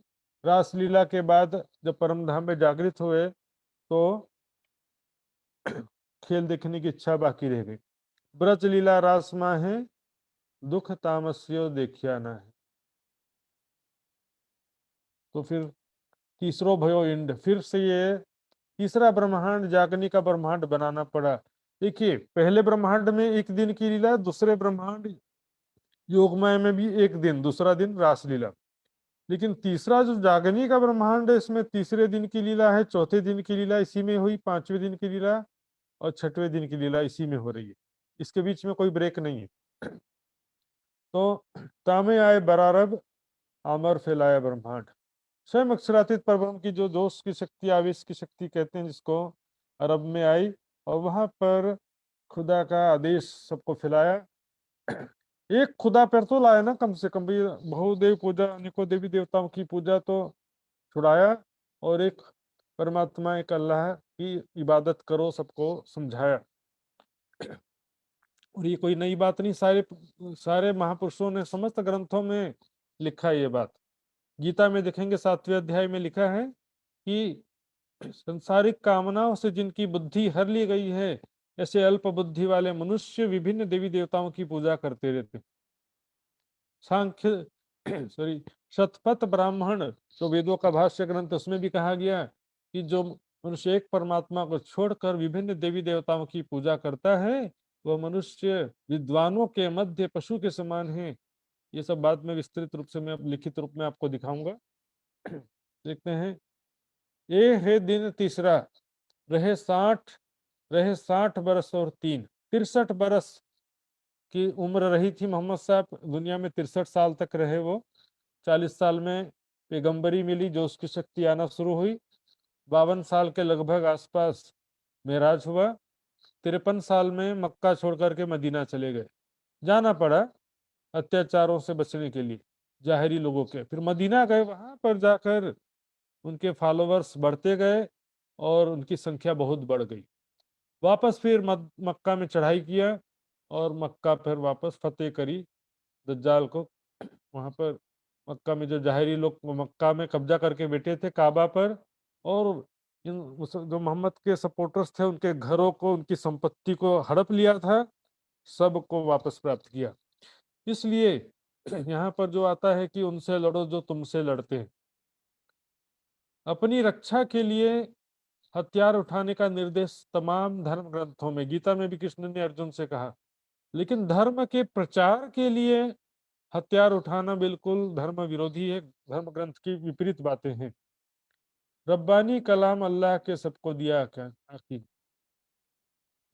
रासलीला के बाद जब परम धाम में जागृत हुए तो खेल देखने की इच्छा बाकी रह गई। ब्रज लीला रास माहे, दुख तामस्यो देखिया ना है। तो फिर तीसरो भयो इंड, फिर से ये तीसरा ब्रह्मांड जागने का ब्रह्मांड बनाना पड़ा। देखिए, पहले ब्रह्मांड में एक दिन की लीला, दूसरे ब्रह्मांड योगमय में भी एक दिन, दूसरा दिन रासलीला। लेकिन तीसरा जो जागनी का ब्रह्मांड है, इसमें तीसरे दिन की लीला है, चौथे दिन की लीला इसी में हुई, पांचवें दिन की लीला और छठवें दिन की लीला इसी में हो रही है। इसके बीच में कोई ब्रेक नहीं है। तो तामे आए बरारब, आमर फैलाया ब्रह्मांड। स्वयं अक्षरातीत परब्रह्म की जो जोश की शक्ति, आवेश की शक्ति कहते हैं जिसको, अरब में आई और वहां पर खुदा का आदेश सबको फैलाया। एक खुदा पर तो लाया ना, कम से कम भी बहुदेव पूजा, अनेकों देवी देवताओं की पूजा तो छुड़ाया, और एक परमात्मा, एक अल्लाह की इबादत करो, सबको समझाया। और ये कोई नई बात नहीं, सारे सारे महापुरुषों ने समस्त ग्रंथों में लिखा है ये बात। गीता में देखेंगे 7वें अध्याय में लिखा है कि संसारिक कामनाओं से जिनकी बुद्धि हर ली गई है, ऐसे अल्प बुद्धि वाले मनुष्य विभिन्न देवी देवताओं की पूजा करते रहते। सांख्य सॉरी शतपथ ब्राह्मण, जो वेदों का भाष्य ग्रंथ, उसमें भी कहा गया कि जो मनुष्य एक परमात्मा को छोड़कर विभिन्न देवी देवताओं की पूजा करता है, वह मनुष्य विद्वानों के मध्य पशु के समान है। ये सब बाद में विस्तृत रूप से मैं लिखित रूप में आपको दिखाऊंगा। देखते हैं, ये है दिन तीसरा, रहे 60 बरस और 3, 63 बरस की उम्र रही थी मोहम्मद साहब दुनिया में। 63 साल तक रहे वो। 40 साल में पैगंबरी मिली, जो उसकी शक्ति आना शुरू हुई। 52 साल के लगभग आसपास मेराज हुआ। 53 साल में मक्का छोड़ करके मदीना चले गए, जाना पड़ा अत्याचारों से बचने के लिए जाहिरी लोगों के। फिर मदीना गए, वहां पर जाकर उनके फॉलोवर्स बढ़ते गए और उनकी संख्या बहुत बढ़ गई। वापस फिर मक्का में चढ़ाई किया और मक्का फिर वापस फतेह करी दज्जाल को। वहां पर मक्का में जो जाहिरी लोग मक्का में कब्जा करके बैठे थे काबा पर, और इन जो मोहम्मद के सपोर्टर्स थे, उनके घरों को, उनकी संपत्ति को हड़प लिया था, सबको वापस प्राप्त किया। इसलिए यहाँ पर जो आता है कि उनसे लड़ो जो तुमसे लड़ते हैं। अपनी रक्षा के लिए हथियार उठाने का निर्देश तमाम धर्म ग्रंथों में, गीता में भी कृष्ण ने अर्जुन से कहा। लेकिन धर्म के प्रचार के लिए हथियार उठाना बिल्कुल धर्म विरोधी है, धर्म ग्रंथ की विपरीत बातें हैं। रब्बानी कलाम अल्लाह के सबको दिया क्या आखिर।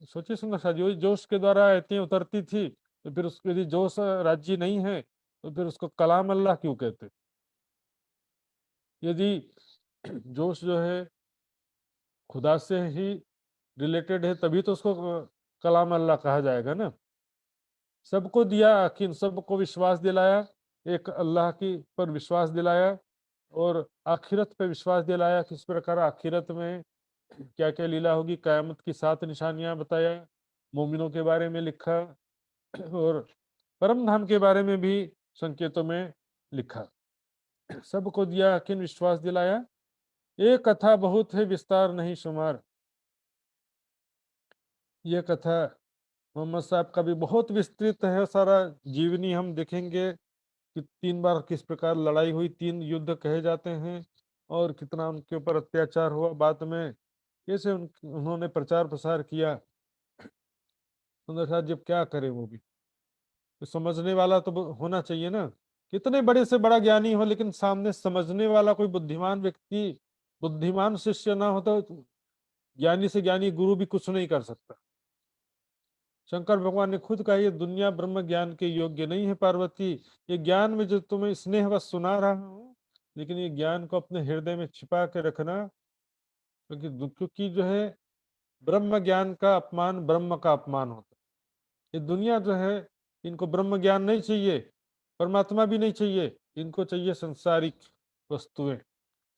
सोचिए सुंदर सा, जो जोश के द्वारा आयतें उतरती थी, तो फिर उसके लिए जोश राज्य नहीं है, तो फिर उसको कलाम अल्लाह क्यों कहते? यदि जोश जो है खुदा से ही रिलेटेड है तभी तो उसको कलाम अल्लाह कहा जाएगा ना। सबको दिया, आखिर सबको विश्वास दिलाया, एक अल्लाह की पर विश्वास दिलाया और आखिरत पे विश्वास दिलाया, किस प्रकार आखिरत में क्या क्या लीला होगी, कयामत की 7 निशानियां बताया, मोमिनों के बारे में लिखा और परम धाम के बारे में भी संकेतों में लिखा। सबको दिया, आखिर विश्वास दिलाया, ये कथा बहुत है विस्तार नहीं शुमार। ये कथा मोहम्मद साहब का भी बहुत विस्तृत है, सारा जीवनी हम देखेंगे कि 3 बार किस प्रकार लड़ाई हुई, 3 युद्ध कहे जाते हैं और कितना उनके ऊपर अत्याचार हुआ, बाद में कैसे उन्होंने प्रचार प्रसार किया। सुंदर साहब जब क्या करे वो भी तो समझने वाला तो होना चाहिए ना। कितने बड़े से बड़ा ज्ञानी हो लेकिन सामने समझने वाला कोई बुद्धिमान व्यक्ति, बुद्धिमान शिष्य ना हो तो ज्ञानी से ज्ञानी गुरु भी कुछ नहीं कर सकता। शंकर भगवान ने खुद कहा ये दुनिया ब्रह्म ज्ञान के योग्य नहीं है पार्वती। ये ज्ञान में जो तुम्हें स्नेह बस सुना रहा हूँ, लेकिन ये ज्ञान को अपने हृदय में छिपा के रखना, क्योंकि जो है ब्रह्म ज्ञान का अपमान ब्रह्म का अपमान होता है। ये दुनिया जो है इनको ब्रह्म ज्ञान नहीं चाहिए, परमात्मा भी नहीं चाहिए, इनको चाहिए संसारिक वस्तुएं,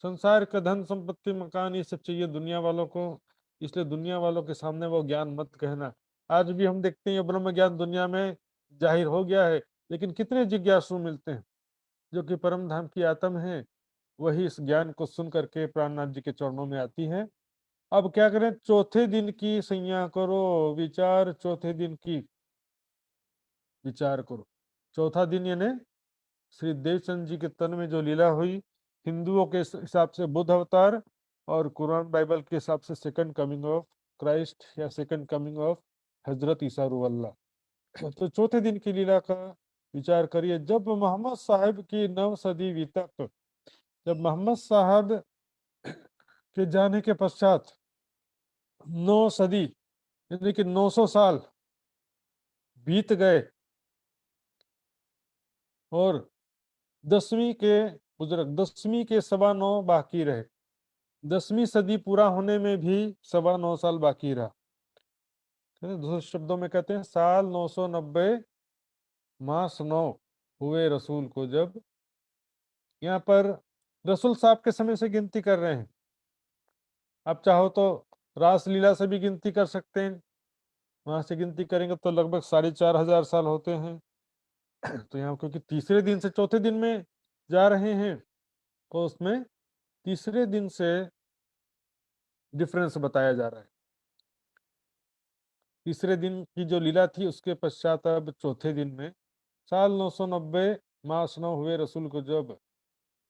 संसार का धन संपत्ति मकान ये सब चाहिए दुनिया वालों को। इसलिए दुनिया वालों के सामने वो ज्ञान मत कहना। आज भी हम देखते हैं ये ब्रह्म ज्ञान दुनिया में जाहिर हो गया है, लेकिन कितने जिज्ञासु मिलते हैं जो कि परम धाम की आत्म है, वही इस ज्ञान को सुन करके प्राणनाथ जी के चरणों में आती है। अब क्या करें, चौथे दिन की सैया करो विचार, चौथे दिन की विचार करो। चौथा दिन यानी श्री देवचंद जी के तन में जो लीला हुई, हिंदुओं के हिसाब से बुद्ध अवतार और कुरान बाइबल के हिसाब से सेकंड कमिंग ऑफ क्राइस्ट या सेकंड कमिंग ऑफ हजरत ईसा रुवल्लाह। तो चौथे दिन की लीला का विचार करिए। जब मोहम्मद साहब की 9 सदी बीतक, जब मोहम्मद साहब के जाने के पश्चात 9 सदी यानी कि 900 साल बीत गए और 10वीं के बुजुर्ग 10वीं के 9.25 बाकी रहे, 10वीं सदी पूरा होने में भी 9.25 साल बाकी रहा। दूसरे शब्दों में कहते हैं साल 990 मास 9 हुए रसूल को। जब यहाँ पर रसूल साहब के समय से गिनती कर रहे हैं, आप चाहो तो रासलीला से भी गिनती कर सकते हैं, वहां से गिनती करेंगे तो लगभग 4,500 साल होते हैं। तो यहाँ क्योंकि तीसरे दिन से चौथे दिन में जा रहे हैं तो उसमें तीसरे दिन से डिफरेंस बताया जा रहा है। तीसरे दिन की जो लीला थी उसके पश्चात अब चौथे दिन में साल 990 मास 9 हुए रसूल को, जब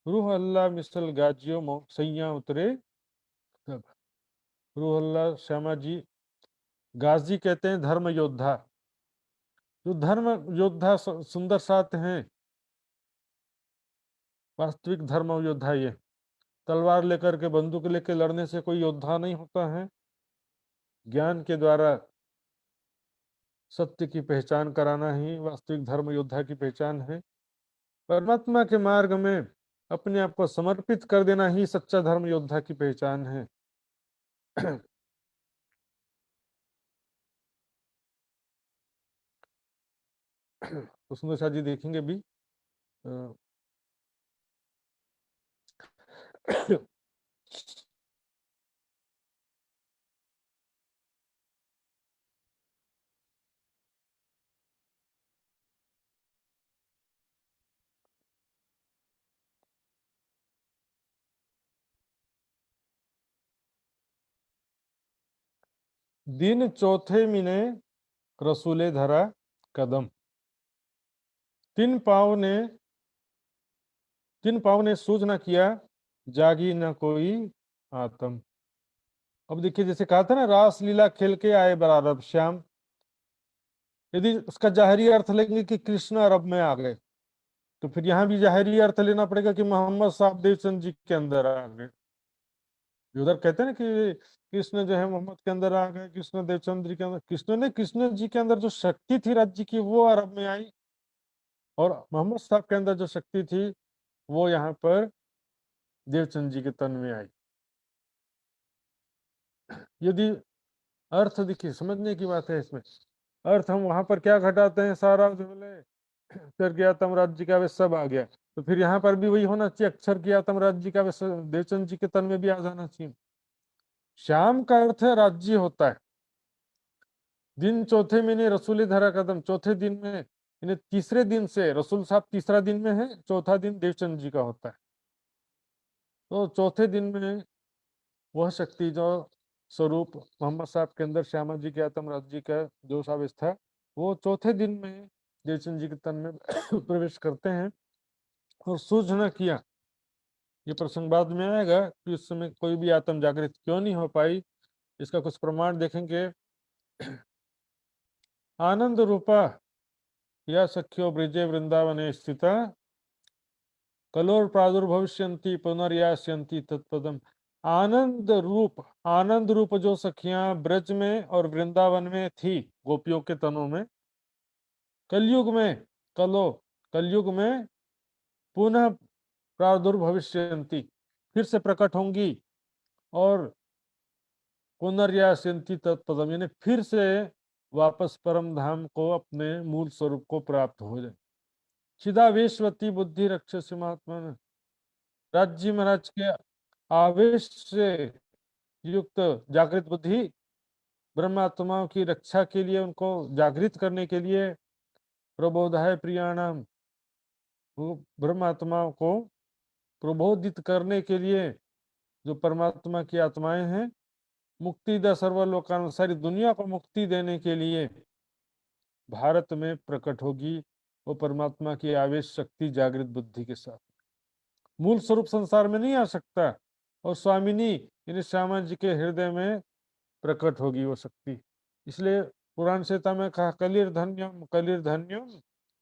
रूह अल्लाह मिसल गाजियो सैया उतरे तब। रूह अल्लाह श्यामा जी गाजी कहते हैं धर्म योद्धा, जो धर्म योद्धा सुंदर साथ हैं, वास्तविक धर्म योद्धा ये तलवार लेकर के बंदूक लेकर लड़ने से कोई योद्धा नहीं होता है। ज्ञान के द्वारा सत्य की पहचान कराना ही वास्तविक धर्म योद्धा की पहचान है। परमात्मा के मार्ग में अपने आप को समर्पित कर देना ही सच्चा धर्म योद्धा की पहचान है। तो सुंदर शाह जी देखेंगे भी दिन चौथे मिने रसूले धरा कदम, तीन पाँव ने सूझ न किया, जागी न कोई आत्म। अब देखिए जैसे कहा था ना रास लीला खेल के आए बराबर श्याम, यदि उसका जाहिरी अर्थ लेंगे कि कृष्ण अरब में आ गए तो फिर यहाँ भी जाहिरी अर्थ लेना पड़ेगा कि मोहम्मद साहब देवचंद जी के अंदर आ गए। उधर कहते हैं ना कि कृष्ण जो है मोहम्मद के अंदर आ गए, कृष्ण देवचंद जी के अंदर, कृष्ण जी के अंदर जो शक्ति थी राज्य की वो अरब में आई। और मोहम्मद साहब के अंदर जो शक्ति थी वो यहाँ पर देवचंद जी के तन में आई। यदि अर्थ देखिए, समझने की बात है इसमें, अर्थ हम वहां पर क्या घटाते हैं, सारा जो बोले अक्षर की आत्म राज्य का वे सब आ गया, तो फिर यहाँ पर भी वही होना चाहिए, अक्षर की आत्म राज्य का वे देवचंद जी के तन में भी आ जाना चाहिए। श्याम का अर्थ है राज्य होता है। दिन चौथे महीने रसूली धरा कदम, चौथे दिन में यानी तीसरे दिन से, रसूल साहब तीसरा दिन में है, चौथा दिन देवचंद जी का होता है। तो चौथे दिन में वह शक्ति जो स्वरूप मोहम्मद साहब के अंदर श्यामा जी के आत्म राज्य का जो साबित था, वो चौथे दिन में देवचंद जी के तन में प्रवेश करते हैं। और सूझना किया, ये प्रसंग बाद में आएगा कि उस समय कोई भी आत्म जागृत क्यों नहीं हो पाई। इसका कुछ प्रमाण देखेंगे। आनंद रूपा या सख्यो ब्रिजे वृंदावने स्थिता कलोर प्रादुर्भविष्यन्ति पुनर्यास्यन्ति तत्पदम। आनंद रूप जो सखियां ब्रज में और वृंदावन में थी गोपियों के तनों में, कलयुग में कलयुग में पुनः प्रादुर्भविष्यन्ति, फिर से प्रकट होंगी, और पुनर्यास्यन्ति तत्पदम यानी फिर से वापस परम धाम को, अपने मूल स्वरूप को प्राप्त हो जाए। चिदावेशवती बुद्धि रक्षसी महात्मा, राज्य महाराज के आवेश से युक्त जागृत बुद्धि ब्रह्मात्माओं की रक्षा के लिए, उनको जागृत करने के लिए, प्रबोधाय प्रियाणाम, वो ब्रह्मात्माओं को प्रबोधित करने के लिए, जो परमात्मा की आत्माएं हैं, मुक्ति द सर्वलोकान, सारी दुनिया को मुक्ति देने के लिए भारत में प्रकट होगी, वो परमात्मा की आवेश शक्ति जागृत बुद्धि के साथ। मूल स्वरूप संसार में नहीं आ सकता, और स्वामिनी यानी श्यामा जी के हृदय में प्रकट होगी वो शक्ति। इसलिए पुराण संहिता में कहा, कलिर्धन्यम कलिर्धन्यम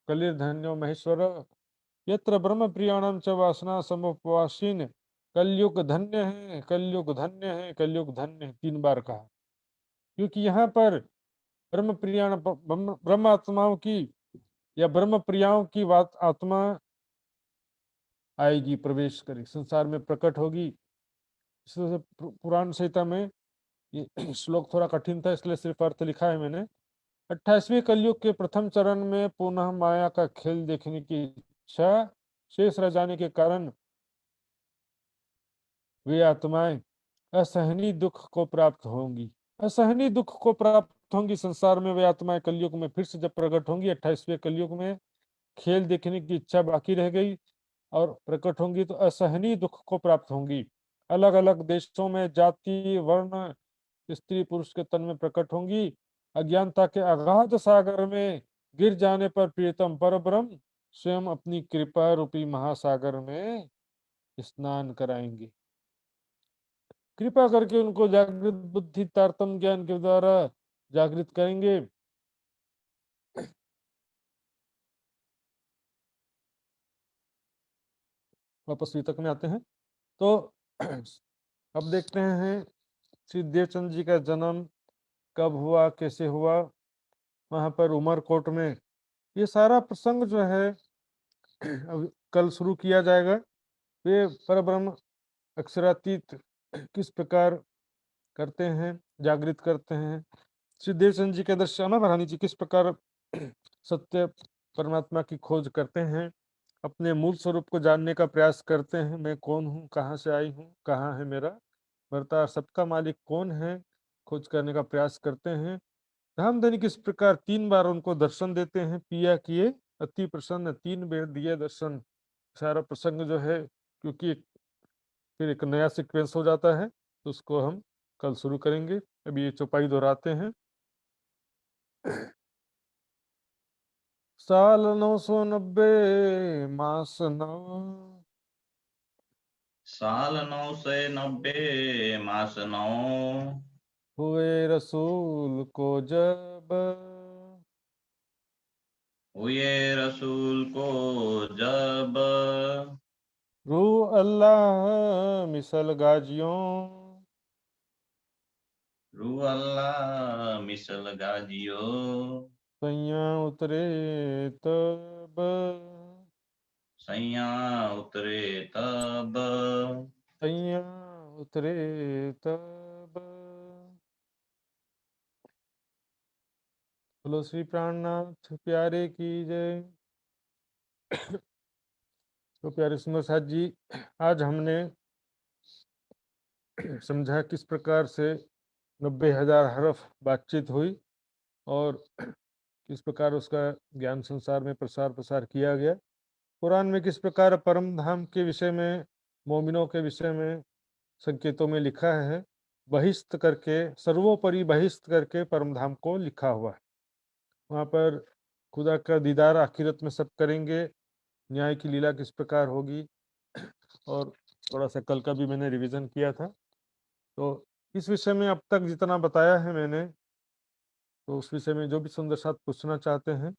कलिर्धन्यो महेश्वर यत्र ब्रह्म प्रियाणम च वासना समुपवासीन, कलयुग धन्य है, कलयुग धन्य है, कलयुग धन्य है, 3 बार कहा। क्योंकि यहाँ पर ब्रह्म प्रियाण, ब्रह्म आत्माओं की या ब्रह्म प्रियाओं की बात आत्मा आएगी, प्रवेश करेगी, संसार में प्रकट होगी। इसलिए पुराण संहिता में ये श्लोक थोड़ा कठिन था, इसलिए सिर्फ अर्थ लिखा है मैंने। 28वें कलयुग के प्रथम चरण में पुनः माया का खेल देखने की इच्छा शेष रह जाने के कारण वे आत्माएं असहनीय दुख को प्राप्त होंगी, असहनीय दुख को प्राप्त होंगी। संसार में वे आत्माएं कलयुग में फिर से जब प्रकट होंगी, 28वें कलयुग में खेल देखने की इच्छा बाकी रह गई और प्रकट होंगी, तो असहनीय दुख को प्राप्त होंगी। अलग अलग देशों में जाति वर्ण स्त्री पुरुष के तन में प्रकट होंगी। अज्ञानता के अगाध सागर में गिर जाने पर प्रियतम परब्रह्म स्वयं अपनी कृपा रूपी महासागर में स्नान कराएंगे। कृपा करके उनको जागृत बुद्धि तारतम ज्ञान के द्वारा जागृत करेंगे। वापस वितक में आते हैं तो अब देखते हैं श्री देवचंद जी का जन्म कब हुआ, कैसे हुआ, वहां पर उमरकोट में। ये सारा प्रसंग जो है अब कल शुरू किया जाएगा। वे परब्रह्म अक्षरातीत किस प्रकार करते हैं, जागृत करते हैं, श्री देवचंद जी के दर्शन महारानी जी किस प्रकार सत्य परमात्मा की खोज करते हैं, अपने मूल स्वरूप को जानने का प्रयास करते हैं। मैं कौन हूँ, कहाँ से आई हूँ, कहाँ है मेरा भरता, सबका मालिक कौन है, खोज करने का प्रयास करते हैं। रामधनी किस प्रकार 3 बार उनको दर्शन देते हैं, पिया किए अति प्रसन्न, 3 बेर दिए दर्शन। सारा प्रसंग जो है, क्योंकि फिर एक नया सीक्वेंस हो जाता है, तो उसको हम कल शुरू करेंगे। अभी ये चौपाई दोहराते हैं। साल 990 मास 9, साल 990 मास 9, हुए रसूल को जब, हुए रसूल को जब, रू अल्लाह मिसल गाजियों, रू अल्लाह मिसल गाजियो, सैया उतरे तब, सैया उतरे तब, सैया उतरे तब। बोलो श्री प्राणनाथ प्यारे की जय। तो प्यारे सुंदर साथ जी, आज हमने समझा किस प्रकार से 90,000 हरफ बातचीत हुई और किस प्रकार उसका ज्ञान संसार में प्रसार प्रसार किया गया। कुरान में किस प्रकार परम धाम के विषय में, मोमिनों के विषय में संकेतों में लिखा है, बहिष्ठ करके, सर्वोपरि बहिष्ठ करके परम धाम को लिखा हुआ है। वहाँ पर खुदा का दीदार आखिरत में सब करेंगे, न्याय की लीला किस प्रकार होगी, और थोड़ा सा कल का भी मैंने रिवीजन किया था। तो इस विषय में अब तक जितना बताया है मैंने, तो उस विषय में जो भी सुंदर साथ पूछना चाहते हैं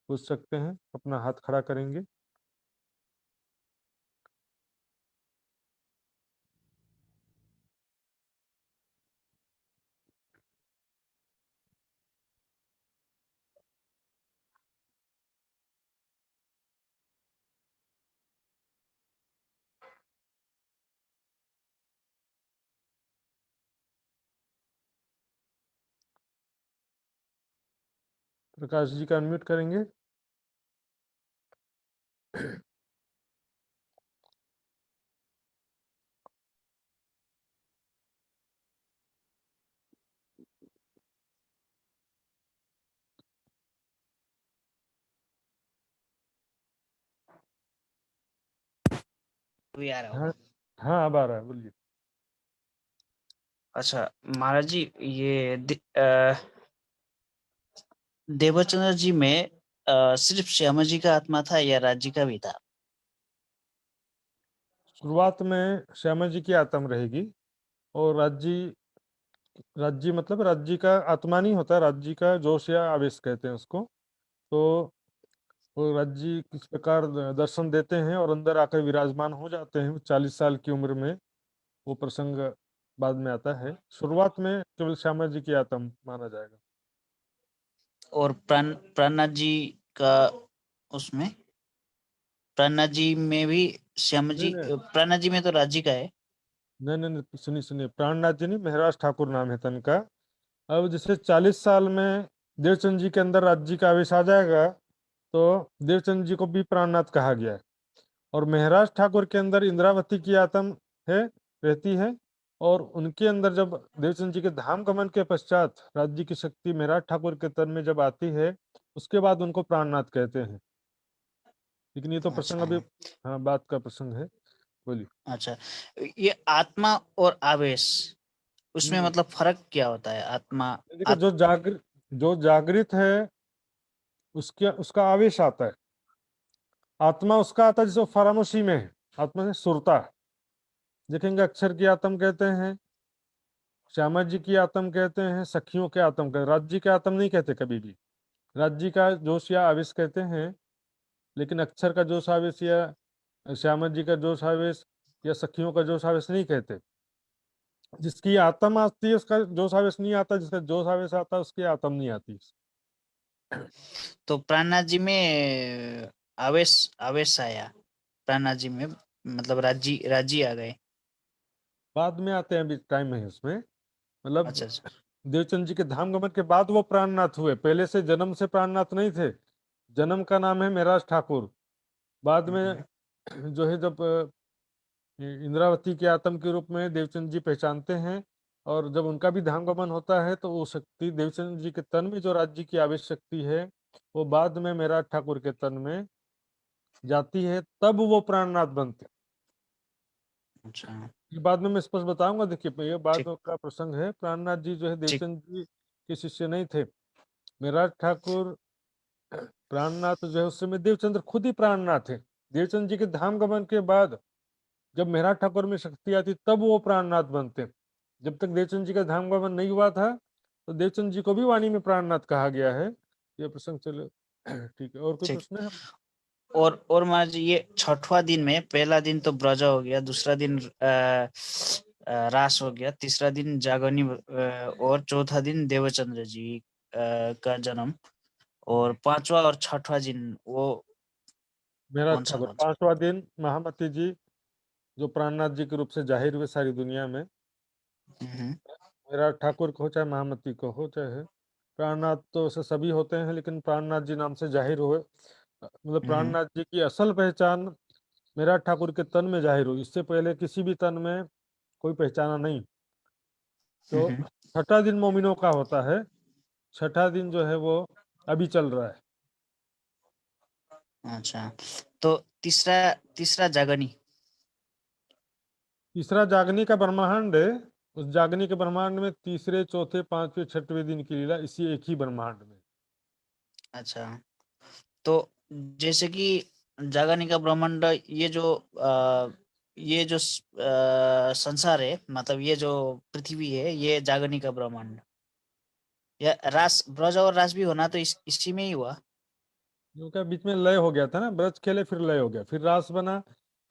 पूछ सकते हैं, अपना हाथ खड़ा करेंगे। प्रकाश जी का अनम्यूट करेंगे। भी आ रहा हाँ होगा। हाँ, अब आ रहा है, बोलिए। अच्छा महाराज जी, ये देवचंद्र जी में सिर्फ श्यामा जी का आत्मा था या राज्य का भी था? शुरुआत में श्यामा जी की आत्मा रहेगी, और राज्य मतलब राज्य का आत्मा नहीं होता, राज्य का जोश या आवेश कहते हैं उसको। तो वो राज्य किस प्रकार दर्शन देते हैं और अंदर आकर विराजमान हो जाते हैं 40 साल की उम्र में, वो प्रसंग बाद में आता है। शुरुआत में केवल श्यामा जी की आत्मा माना जाएगा। और प्राणनाथ जी का, उसमें प्राणनाथ जी में भी श्यामा नहीं जी, नहीं प्राणनाथ जी में तो राज्य का है। नहीं नहीं नहीं, सुनिए सुनिए, प्राणनाथ जी नहीं, महराज ठाकुर नाम है तन का। अब जैसे 40 साल में देवचंद जी के अंदर राज्य का आवेश आ जाएगा, तो देवचंद जी को भी प्राणनाथ कहा गया है। और महराज ठाकुर के अंदर इंद्रावती की आत्मा है, रहती है, और उनके अंदर जब देवचंद जी के धाम गमन के पश्चात राज्य की शक्ति महराज ठाकुर के तन में जब आती है, उसके बाद उनको प्राणनाथ कहते हैं। लेकिन ये तो प्रसंग अच्छा अभी, हाँ, बात का प्रसंग है, बोलिए। अच्छा, ये आत्मा और आवेश, उसमें हम्म, मतलब फर्क क्या होता है? आत्मा देखो, जो जागृत है उसके उसका आवेश आता है, आत्मा उसका आता है जिसको फरामोशी में है, आत्मा से सुरता है। देखेंगे अक्षर की आत्म कहते हैं, श्यामा जी की आत्म कहते हैं, सखियों के आत्म कहते हैं, राज्य के आत्म नहीं कहते कभी भी। राज्य का जोश या आवेश कहते हैं, लेकिन अक्षर का जोश आवेश या श्यामा जी का जोश आवेश या सखियों का जोश आवेश नहीं कहते। जिसकी आत्म आती है उसका जोश आवेश नहीं आता, जिसका जोश आवेश आता है उसकी आत्म नहीं आती। तो प्राणनाथ जी में आवेश आवेश आया, प्राणनाथ जी में मतलब राज्य आ गए। बाद में आते हैं, अभी टाइम है उसमें। अच्छा मतलब अच्छा। देवचंद जी के धाम गमन के बाद वो प्राणनाथ हुए, पहले से जन्म से प्राणनाथ नहीं थे। जन्म का नाम है महराज ठाकुर। बाद में जो है, जब इंद्रावती के आत्म के रूप में देवचंद जी पहचानते हैं, और जब उनका भी धाम गमन होता है, तो वो शक्ति देवचंद जी के तन में जो राज्य की आवेश शक्ति है, वो बाद में महराज ठाकुर के तन में जाती है, तब वो प्राणनाथ बनते। अच्छा ये बाद में मैं स्पष्ट बताऊंगा। देखिए, ये बाद ठीक का प्रसंग है। प्राणनाथ जी जो है ठीक। देवचंद जी के शिष्य नहीं थे। महराज ठाकुर प्राणनाथ जो है, उस समय देवचंद्र खुद ही प्राणनाथ है। देवचंद जी के धाम गमन के बाद जब महराज ठाकुर में शक्ति आती, तब वो प्राणनाथ बनते। जब तक देवचंद जी का धाम गमन नहीं हुआ था, तो देवचंद जी को भी वाणी में प्राणनाथ कहा गया है। ये प्रसंग चले। ठीक है, और कोई ठीक। प्रश्न है? और महाराज जी, ये छठवां दिन में पहला दिन तो ब्रज हो गया, दूसरा दिन रास हो गया, तीसरा दिन जागरणी और चौथा दिन देवचंद्र जी का जन्म। और 5वां और 6वां दिन वो मेरा कौन सा ठाकुर कौन सा? 5वां दिन महामती जी जो प्राणनाथ जी के रूप से जाहिर हुए सारी दुनिया में। हम्म, मेरा ठाकुर को हो चाहे महामती को हो चाहे प्राणनाथ, तो वैसे सभी होते हैं लेकिन प्राणनाथ जी नाम से जाहिर हुए। मतलब हम्म, प्राणनाथ जी की असल पहचान मेरा ठाकुर के तन में जाहिर हुई, इससे पहले किसी भी तन में कोई पहचाना नहीं। तो हम्म, छठा दिन मोमिनों का होता है, छठा दिन जो है वो अभी चल रहा है। अच्छा, तो तीसरा तीसरा जागनी। तीसरा जागनी का ब्रह्मांड है। उस जागनी के ब्रह्मांड में तीसरे चौथे पांचवें छठवें दिन की लीला इसी एक ही ब्रह्मांड में। अच्छा, तो जैसे कि जागनी का ब्रह्मांड, ये जो संसार है, मतलब ये जो पृथ्वी है, ये जागनी का ब्रह्मांड। या रास, ब्रज और रास भी होना तो इसी में ही हुआ। क्योंकि बीच में लय हो गया था ना, ब्रज खेले फिर लय हो गया, फिर रास बना,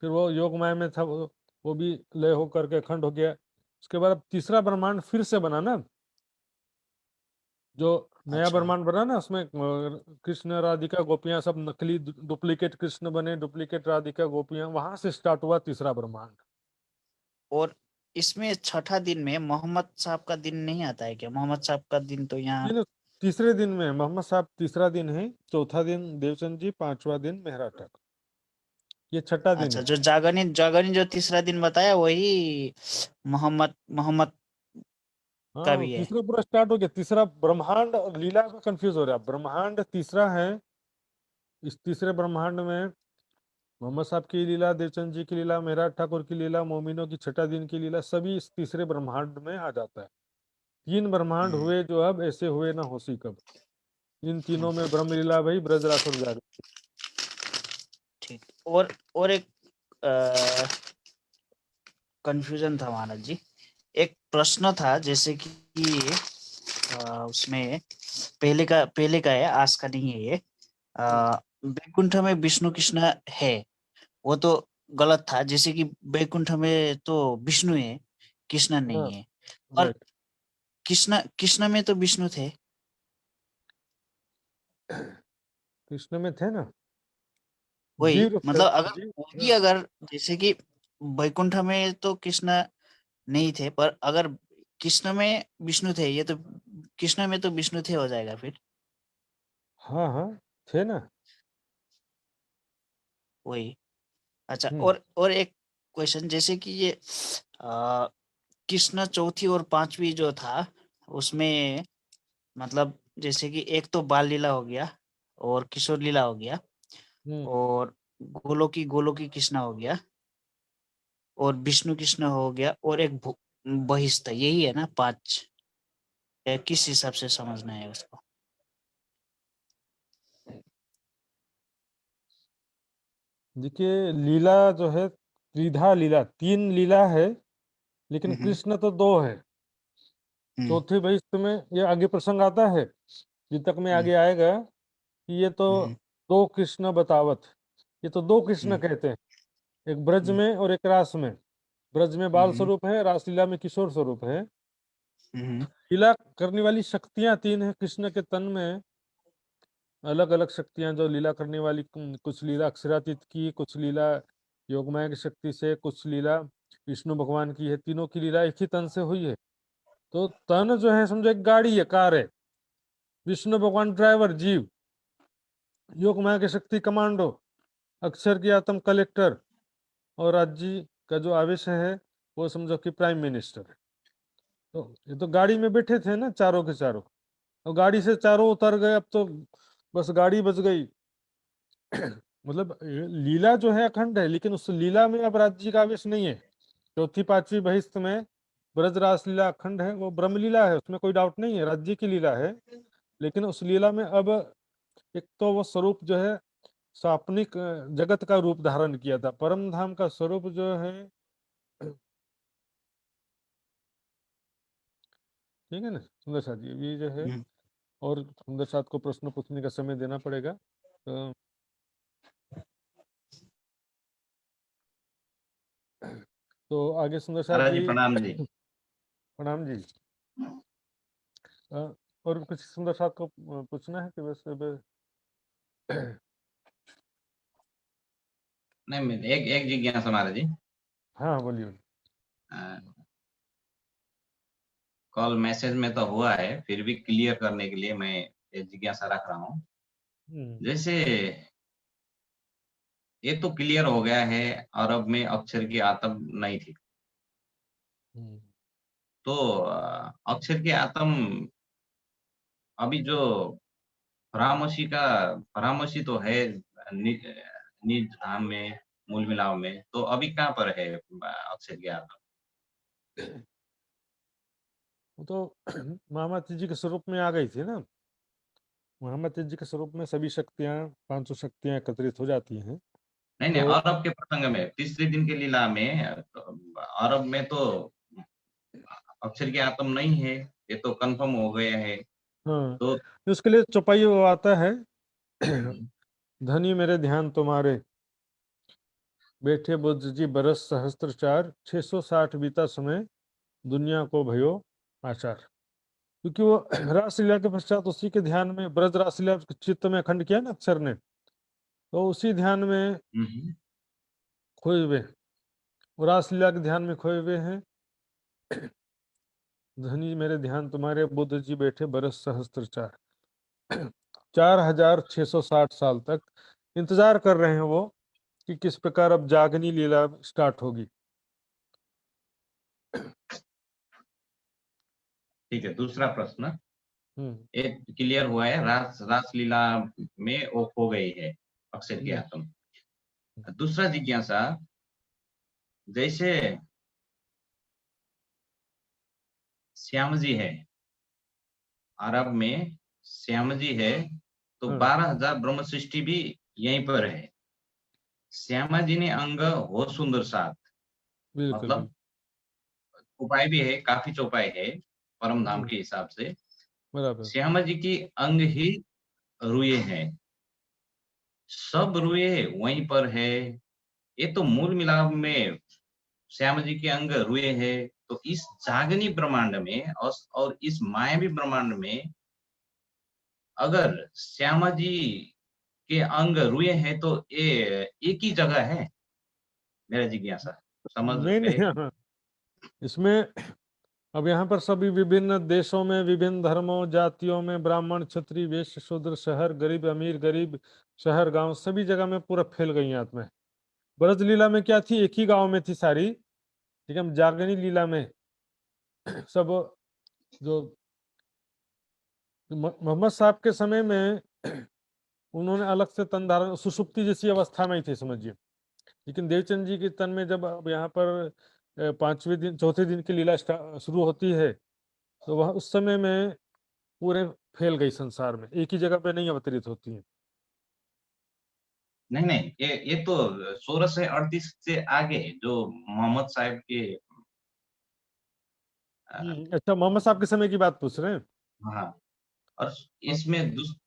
फिर वो योग माया में था, वो भी लय हो करके अखंड हो गया। उसके बाद अब तीसरा ब्रह्मांड फिर से बना ना, जो नया अच्छा, ब्रह्मांड बना ना, उसमें कृष्ण राधिका गोपियां सब नकली डुप्लीकेट कृष्ण बने, डुप्लीकेट राधिका गोपियां, वहां से स्टार्ट हुआ तीसरा ब्रह्मांड। और इसमें छठा दिन में मोहम्मद साहब का दिन नहीं आता है क्या? मोहम्मद साहब का दिन तो यहाँ। नहीं, तीसरे दिन में मोहम्मद साहब तीसरा दिन है, चौथा दिन देवचंद जी, पांचवा दिन मेहरा ठाकुर, ये छठा दिन अच्छा, है। जो जागनी जागनी जो तीसरा दिन बताया वही मोहम्मद मोहम्मद हाँ, का वो भी है। तीसरा पूरा स्टार्ट हो गया, तीसरा ब्रह्मांड और लीला में कंफ्यूज हो रहा है। ब्रह्मांड तीसरा है, इस तीसरे ब्रह्मांड में मोहम्मद साहब की लीला, देवचंद जी की लीला, मेहरा ठाकुर की लीला, मोमिनों की छठा दिन की लीला, सभी इस तीसरे ब्रह्मांड में आ जाता है। तीन ब्रह्मांड हम्म, हुए जो अब ऐसे हुए ना होसी कब। इन तीनों में ब्रह्म लीला भई, ब्रजरास और जागरण। ठीक। और एक कंफ्यूजन था महाराज जी। एक प्रश्न था, जैसे कि उसमें पहले का है, आज का नहीं है ये। वैकुंठ में विष्णु कृष्ण है, वो तो गलत था। जैसे कि वैकुंठ में तो विष्णु है, कृष्ण हाँ, नहीं है। और राइट। कृष्ण कृष्ण में तो विष्णु थे। कृष्ण में थे ना, वही, जीव रूप थे, मतलब अगर जीव। वही, हाँ, अगर जैसे कि वैकुंठ में तो कृष्ण नहीं थे, पर अगर कृष्ण में विष्णु थे, ये तो कृष्ण में तो विष्णु थे हो जाएगा फिर। हाँ, हाँ, थे ना। वही। अच्छा, हम्म और एक क्वेश्चन, जैसे कि ये कृष्ण चौथी और पांचवी जो था, उसमें मतलब जैसे कि एक तो बाल लीला हो गया, और किशोर लीला हो गया, हम्म और गोलोकी कृष्ण हो गया, और विष्णु कृष्ण हो गया, और एक बहिष्ठ, यही है ना 5? या किस हिसाब से समझना है उसको? देखिए, लीला जो है त्रिधा लीला, तीन लीला है, लेकिन हम्म, कृष्ण तो दो है। हम्म, चौथे बहिष्ठ में ये आगे प्रसंग आता है, जिन तक में हम्म, आगे आएगा कि ये तो हम्म, दो कृष्ण बतावत, ये तो दो कृष्ण हम्म, कहते हैं, एक ब्रज हम्म, में और एक रास में। ब्रज में बाल हम्म, स्वरूप है, रासलीला में किशोर स्वरूप है। हम्म, लीला करने वाली शक्तियां तीन है कृष्ण के तन में, अलग अलग शक्तियां जो लीला करने वाली, कुछ लीला अक्षरातीत की, कुछ लीला योगमाया की शक्ति से, कुछ लीला विष्णु भगवान की है। तीनों की लीला एक ही तन से हुई है। तो तन जो है समझो एक गाड़ी है, कार है, विष्णु भगवान ड्राइवर, जीव योग माया की शक्ति कमांडो, अक्षर की आत्म कलेक्टर, और राज्य का जो आवेश है वो समझो कि प्राइम मिनिस्टर है। तो ये तो गाड़ी में बैठे थे ना चारों के चारों, और गाड़ी से चारों उतर गए, अब तो बस गाड़ी बच गई। मतलब लीला जो है अखंड है, लेकिन उस लीला में अब राज्य का आवेश नहीं है। चौथी पांचवी बहिष्ठ में ब्रज रास लीला अखंड है, वो ब्रह्म लीला है, उसमें कोई डाउट नहीं है, राज्य की लीला है। लेकिन उस लीला में अब एक तो वो स्वरूप जो है सापनिक जगत का रूप धारण किया था, परम धाम का स्वरूप जो है। ठीक है ना सुंदर साथ जी, ये जो है। हम्म। और सुंदर साथ को प्रश्न पूछने का समय देना पड़ेगा। तो आगे सुंदर साथ महाराज जी जी। प्रणाम जी। प्रणाम जी। और कुछ सुंदर साहब को पूछना है कि वैसे नहीं, एक एक जिज्ञासा महाराज जी। हाँ बोलिए। अ, कल मैसेज में तो हुआ है, फिर भी क्लियर करने के लिए मैं एक जिज्ञासा रख रहा हूँ। जैसे ये तो क्लियर हो गया है, अरब में अक्षर की आत्म नहीं थी, तो अक्षर की आत्म अभी जो फरामोशी तो है निज निज धाम में, मूल मिलाप में, तो अभी कहाँ पर है अक्षर की आत्म? वो तो मोहम्मद जी के स्वरूप में आ गई थी ना। मोहम्मद जी के स्वरूप में सभी शक्तियां 500 शक्तियां एकत्रित हो जाती हैं। नहीं नहीं, तो अरब के प्रसंग में तीसरे दिन के लीला में अरब में तो अक्षर की आत्म नहीं है, ये तो कंफर्म हो गया है। हाँ, तो उसके लिए चौपाई वो आता है धनी मेरे ध्यान तुम्हारे, बैठे बुद्ध जी बरस सहस्त्र चार, 660 बीता समय, दुनिया को भयो आचार। क्योंकि वो रासलीला के पश्चात उसी के ध्यान में, ब्रज रासलीला के चित्त में अखंड किया ना अक्षर ने, तो उसी ध्यान में खोए हुए, वो रासलीला के ध्यान में खोए हुए हैं। धनी मेरे ध्यान तुम्हारे, बुद्ध जी बैठे बरस सहस्त्र चार, 4660 साल तक इंतजार कर रहे हैं वो कि किस प्रकार अब जागनी लीला स्टार्ट होगी। ठीक है, दूसरा प्रश्न हम्म एक क्लियर हुआ है, रासलीला में वो खो गई है अक्षर की आत्म। दूसरा जिज्ञासा, जैसे श्याम जी है, अरब में श्याम जी है, तो हाँ 12,000 ब्रह्म सृष्टि भी यहीं पर है। श्यामा जी ने अंग हो सुंदर साथ, बिल्कुल बिल्कुल। मतलब उपाय भी है, काफी चौपाई है परम धाम हम्म, के हिसाब से। बराबर। श्यामा जी की अंग ही रुए हैं, सब रुए वहीं पर है। ये तो मूल मिलाप में श्याम जी के अंग रुए हैं, तो इस जागनी ब्रह्मांड में और इस मायावी ब्रह्मांड में अगर श्यामा जी के अंग रुए हैं, तो ये एक ही जगह है, मेरा जिज्ञासा समझ नहीं नहीं, गए? हाँ, इसमें अब यहाँ पर सभी विभिन्न देशों में, विभिन्न धर्मों जातियों में, ब्राह्मण क्षत्रिय वैश्य शूद्र, शहर गरीब अमीर, गरीब शहर गांव, सभी जगह में पूरा फैल गई आत्मा। ब्रज लीला में क्या थी, एक ही गांव में थी सारी, ठीक है। जागनी लीला में सब जो मोहम्मद साहब के समय में उन्होंने अलग से तन धारण, सुषुप्ति जैसी अवस्था में ही थे समझिए। लेकिन देवचंद जी के तन में जब अब यहाँ पर पांचवें दिन चौथे दिन की लीला शुरू होती है, तो वह उस समय में पूरे फैल गई संसार में, एक ही जगह पे नहीं अवतरित होती है। नहीं नहीं, ये तो 1638 से आगे जो मोहम्मद साहब के अच्छा, मोहम्मद साहब के समय की बात पूछ रहे हैं। हाँ, और हाँ, इसमें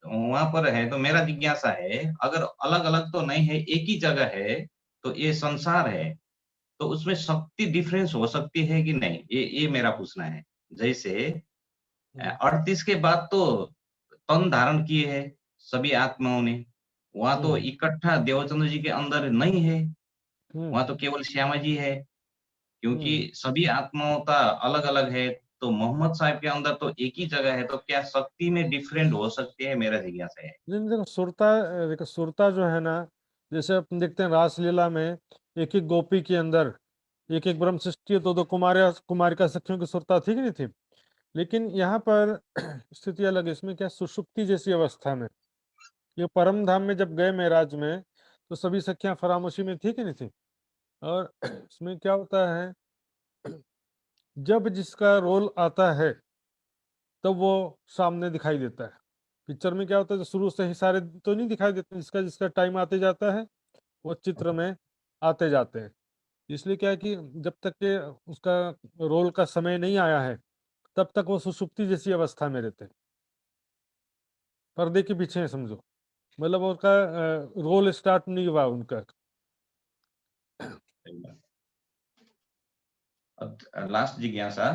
वहां पर है, तो मेरा जिज्ञासा है, अगर अलग अलग तो नहीं है, एक ही जगह है, तो ये संसार है, तो उसमें शक्ति डिफरेंस हो सकती है कि नहीं, ये मेरा पूछना है। जैसे 38 के बाद तो तन धारण किए है सभी आत्माओं ने, वहां तो इकट्ठा देवचंद्र जी के अंदर नहीं है, वहां तो केवल श्यामा जी है, क्योंकि सभी आत्माओं का अलग अलग है। तो मोहम्मद साहब के अंदर तो एक ही जगह है, तो क्या शक्ति में डिफरेंट हो सकती है, मेरा जिज्ञासा है। नहीं, देखो सुरता, देखो सुरता जो है ना, जैसे अपन देखते हैं रासलीला में एक एक गोपी के अंदर एक एक ब्रह्म सृष्टि, दो दो कुमारिका सखियों की सुरता थी कि नहीं थी। लेकिन यहाँ पर स्थिति अलग है। इसमें क्या, सुषुप्ति जैसी अवस्था में, ये परम धाम में जब गए मेराज में, तो सभी सखियां फरामोशी में थी कि नहीं थी। और इसमें क्या होता है, जब जिसका रोल आता है तब वो सामने दिखाई देता है। पिक्चर में क्या होता है, तो शुरू से ही सारे तो नहीं दिखाई देते, जिसका जिसका टाइम आते जाता है वो चित्र में आते जाते हैं। इसलिए क्या है कि जब तक के उसका रोल का समय नहीं आया है, तब तक वो सुषुप्ति जैसी अवस्था में रहते हैं, पर्दे के पीछे हैं समझो। मतलब उनका रोल स्टार्ट नहीं हुआ उनका। अब लास्ट जिज्ञासा,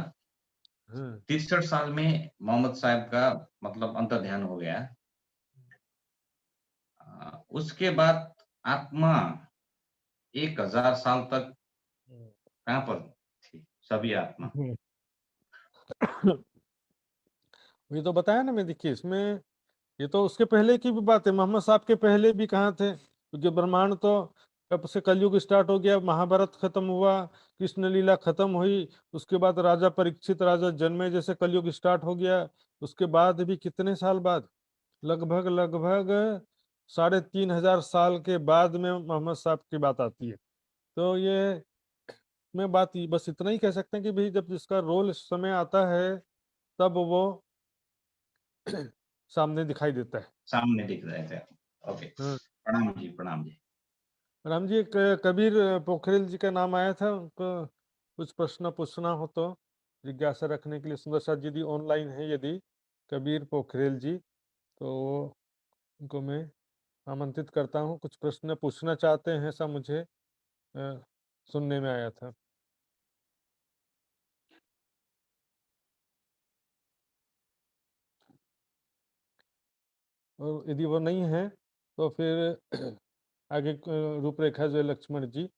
63 साल में मोहम्मद साहब का मतलब अंतर्ध्यान हो गया। उसके बाद आत्मा 1000 साल तक कहाँ पर थी सभी आत्मा? ये तो बताया ना मैं, देखिए इसमें ये तो उसके पहले की भी बात है, मोहम्मद साहब के पहले भी कहाँ थे, क्योंकि ब्रह्मांड तो कब से कलयुग स्टार्ट हो गया, महाभारत खत्म हुआ, कृष्ण लीला खत्म हुई, उसके बाद राजा परीक्षित राजा जन्मे जैसे कलयुग स्टार्ट हो गया। उसके बाद भी कितने साल बाद, लगभग लगभग 3500 साल के बाद में मोहम्मद साहब की बात आती है। तो ये मैं बात बस इतना ही कह सकते हैं कि भाई जब जिसका रोल समय आता है तब वो सामने दिखाई देता है। सामने दिख रहे थे। ओके, हाँ। प्रणाम जी, प्रणाम जी। राम जी, एक कबीर पोखरेल जी का नाम आया था, उनको कुछ प्रश्न पूछना हो तो जिज्ञासा रखने के लिए सुंदर साथ जी ऑनलाइन है, यदि कबीर पोखरेल जी, तो उनको मैं आमंत्रित करता हूँ, कुछ प्रश्न पूछना चाहते हैं, ऐसा मुझे सुनने में आया था। और यदि वो नहीं है तो फिर आगे रूपरेखा जो है लक्ष्मण जी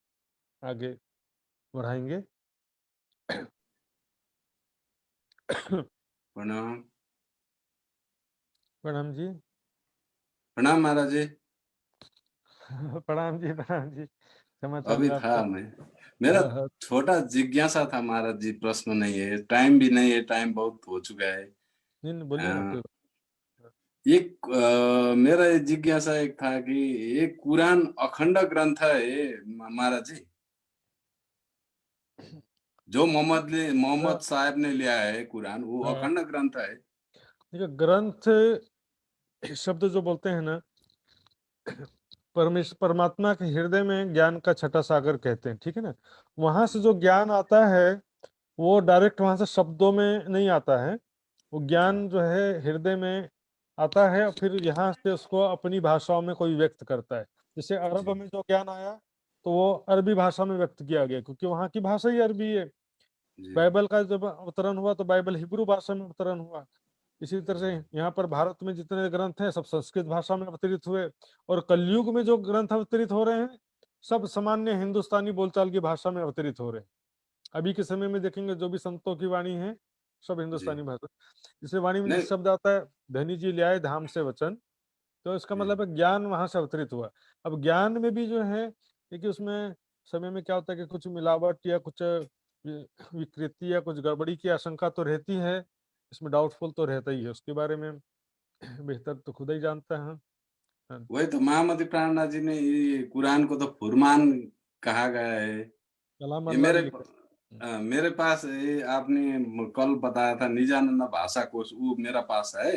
आगे बढ़ाएंगे। प्रणाम। प्रणाम जी। प्रणाम महाराज जी। प्रणाम जी, प्रणाम जी, क्षमा अभी चाहूंगा था आपका। मैं, मेरा हाँ, छोटा जिज्ञासा था महाराज जी, प्रश्न नहीं है, टाइम भी नहीं है, टाइम बहुत हो चुका है। नहीं बोलिए ना, कोई बात एक मेरा ये जिज्ञासा एक था कि ये कुरान अखंड ग्रंथ है ये महाराज जी, जो मोहम्मद नहीं। साहब ने लिया है कुरान, वो हाँ, अखंड ग्रंथ है? देखिए ग्रंथ शब्द जो बोलते हैं ना, परमात्मा के हृदय में ज्ञान का छठा सागर कहते हैं, ठीक है ना। वहां से जो ज्ञान आता है वो डायरेक्ट वहां से शब्दों में नहीं आता है, वो जी ज्ञान जो है हृदय में आता है, और फिर यहाँ से उसको अपनी भाषाओं में कोई व्यक्त करता है। जैसे अरब जी में जो ज्ञान आया तो वो अरबी भाषा में व्यक्त किया गया, क्योंकि वहाँ की भाषा ही अरबी है। जी बाइबल का जब अवतरण हुआ तो बाइबल हिब्रू भाषा में अवतरण हुआ। इसी तरह से जी यहाँ पर भारत में जितने ग्रंथ हैं सब संस्कृत भाषा में अवतरित हुए, और कलयुग में जो ग्रंथ अवतरित हो रहे हैं सब सामान्य हिंदुस्तानी बोलचाल की भाषा में अवतरित हो रहे हैं। अभी के समय में देखेंगे जो भी संतों की वाणी है सब जी हिंदुस्तानी भाषा। जैसे वाणी में नहीं। जिस शब्द आता है धनी जी ले आए धाम से वचन, तो इसका जी मतलब है ज्ञान वहां से अवतरित हुआ। अब ज्ञान में भी जो है, देखिए उसमें समय में क्या होता है कि कुछ मिलावट या कुछ विकृति या कुछ गड़बड़ी की आशंका तो रहती है, इसमें डाउटफुल तो रहता ही है, उसके बारे में बेहतर तो खुद ही जानते हैं। हाँ, वही तो महामती प्राणनाथ जी ने ये कुरान को तो फुरमान कहा गया है। कलाम ये अल्लाह ने लिखा। मेरे पास ये आपने कल बताया था निजानंद भाषा कोश, वो मेरा पास है।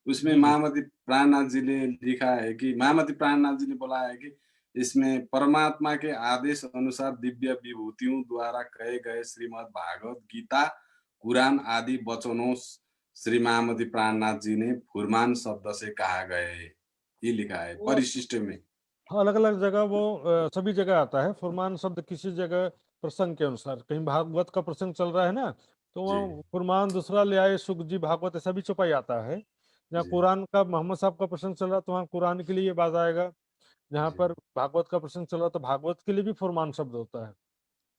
उसमें जी जी। महामती प्राणनाथ जी ने लिखा है कि महामती प्राणनाथ जी ने बोला है कि इसमें परमात्मा के आदेश अनुसार दिव्य विभूतियों द्वारा कहे गए श्रीमद् भागवत गीता कुरान आदि वचनों श्री महामती प्राणनाथ जी ने फुरमान शब्द से कहा गए, ये लिखा है वो परिशिष्ट में। अलग अलग जगह वो सभी जगह आता है फुरमान शब्द, किसी जगह प्रसंग के अनुसार, कहीं भागवत का प्रसंग चल रहा है ना तो जी वहाँ फुरमान दूसरा ले आए, सुख जी भागवत ऐसा भी छुपाई आता है। जहाँ जी कुरान का मोहम्मद साहब का प्रसंग चल रहा है तो वहाँ कुरान के लिए ये बात आएगा, जहाँ जी पर भागवत का प्रसंग चल रहा है तो भागवत के लिए भी फुरमान शब्द होता है।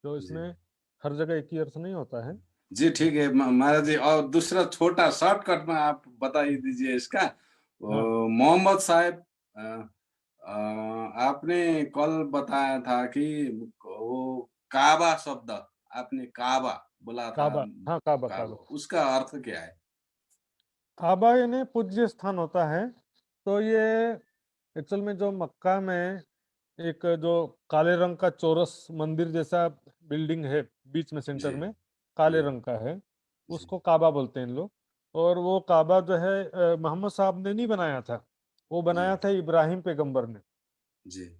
तो जी इसमें हर जगह एक ही अर्थ नहीं होता है। जी ठीक है महाराज जी। और दूसरा छोटा शॉर्टकट में आप बता ही दीजिए इसका। हाँ, मोहम्मद साहब, अ, अ, आपने कल बताया था कि वो काबा शब्द, आपने काबा बोला था, काबा, हाँ काबा काबा काबा। उसका अर्थ क्या है? काबा यानी पूज्य स्थान होता है। तो ये एक्चुअल में जो मक्का में एक जो काले रंग का चौरस मंदिर जैसा बिल्डिंग है बीच में जी सेंटर में, काले जी रंग का है, जी उसको काबा बोलते हैं इन लोग। और वो काबा जो है मोहम्मद साहब ने नहीं बनाया था, वो जी बनाया था इब्राहिम पैगंबर ने। जी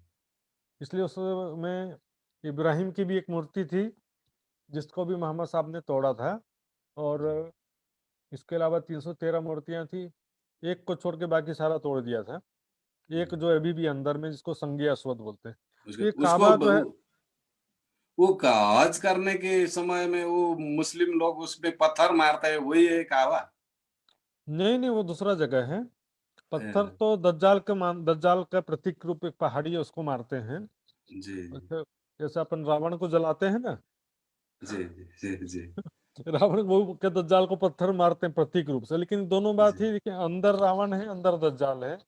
इसलिए उसमें इब्राहिम की भी एक मूर्ति थी जिसको भी मोहम्मद साहब ने तोड़ा था। और जी इसके अलावा 313 मूर्तियां थी, एक को छोड़ के बाकी सारा तोड़ दिया था। एक जी। जो अभी भी अंदर में जिसको संज्ञा अस्वद बोलते हैं। उसको ये उसको काबा जो है, वो हज करने के समय में वो मुस्लिम लोग उसमें पत्थर मारते हैं, वही है काबा? नहीं नहीं, वो दूसरा जगह है। पत्थर तो दज्जाल का प्रतीक रूप एक पहाड़ी है, उसको मारते हैं। जी अच्छा, जैसे अपन रावण को जलाते हैं ना, जी जी जी रावण वो के दज्जाल को पत्थर मारते हैं प्रतीक रूप से, लेकिन दोनों बात जी ही कि अंदर रावण है, अंदर दज्जाल है। जी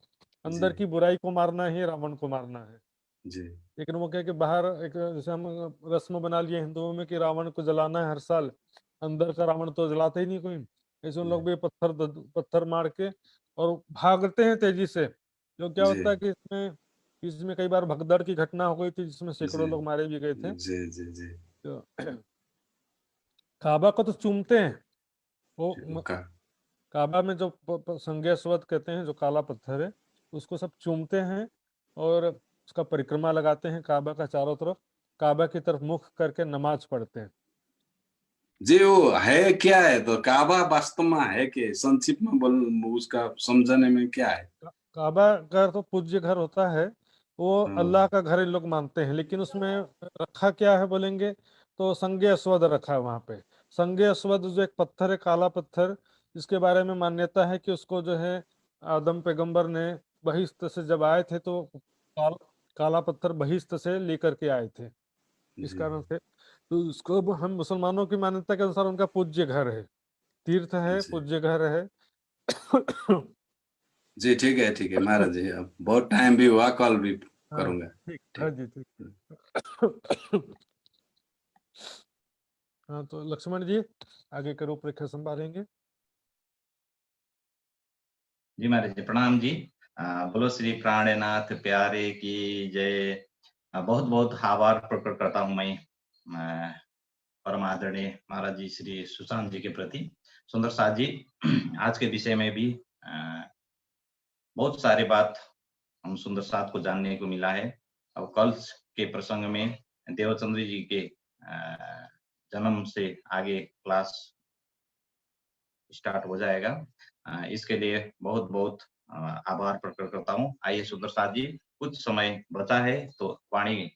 अंदर की बुराई को मारना ही रावण को मारना है। जी लेकिन वो क्या कि बाहर एक जैसे हम रस्म बना लिए हिंदुओं में कि रावण को जलाना है हर साल, अंदर का रावण तो जलाते ही नहीं कोई। ऐसे उन लोग भी पत्थर मार के और भागते हैं तेजी से। जो क्या जी होता है कि इसमें इसमें कई बार भगदड़ की घटना हो गई थी, जिसमें जी सैकड़ों लोग मारे भी गए थे। जी जी जी तो काबा को तो चूमते हैं वो का काबा में जो संज्ञा स्वत कहते हैं, जो काला पत्थर है, उसको सब चूमते हैं और उसका परिक्रमा लगाते हैं काबा का चारों तरफ, काबा की तरफ मुख करके नमाज पढ़ते हैं। जी। वो है क्या है तो काबा वास्तव में है क्या? संक्षिप्त में बोल, उसका समझने में क्या है? काबा का तो पूज्य घर होता है, वो हाँ, अल्लाह का घर इन लोग मानते हैं, लेकिन उसमें रखा क्या है बोलेंगे तो संज्ञा अस्वद रखा है वहां पे। संज्ञा अस्वद जो एक पत्थर है, काला पत्थर, जिसके बारे में मान्यता है कि उसको जो है आदम पैगंबर ने बहिश्त से जब आए थे तो काला पत्थर बहिश्त से लेकर के आए थे। इस जी कारण से तो उसको अब हम मुसलमानों की मान्यता के अनुसार उनका पूज्य घर है, तीर्थ है, जी पूज्य घर है। जी। ठीक है महाराज जी, अब बहुत टाइम भी हुआ, कॉल भी हाँ करूंगा। ठीक, हाँ ठीक। जी ठीक। हाँ तो लक्ष्मण जी आगे का रूपरेखा संभालेंगे। जी महाराज जी, प्रणाम जी। बोलो श्री प्राणनाथ प्यारे की जय। बहुत बहुत आभार प्रकट करता हूँ मैं परम आदरणीय महाराज जी श्री सुशांत जी के प्रति। सुंदर साथ जी, आज के विषय में भी बहुत सारे बात हम सुंदर साथ को जानने को मिला है। अब कल के प्रसंग में देवचंद्र जी के जन्म से आगे क्लास स्टार्ट हो जाएगा। इसके लिए बहुत बहुत आभार प्रकट करता हूँ। आइए सुंदर साथ जी, कुछ समय बचा है तो वाणी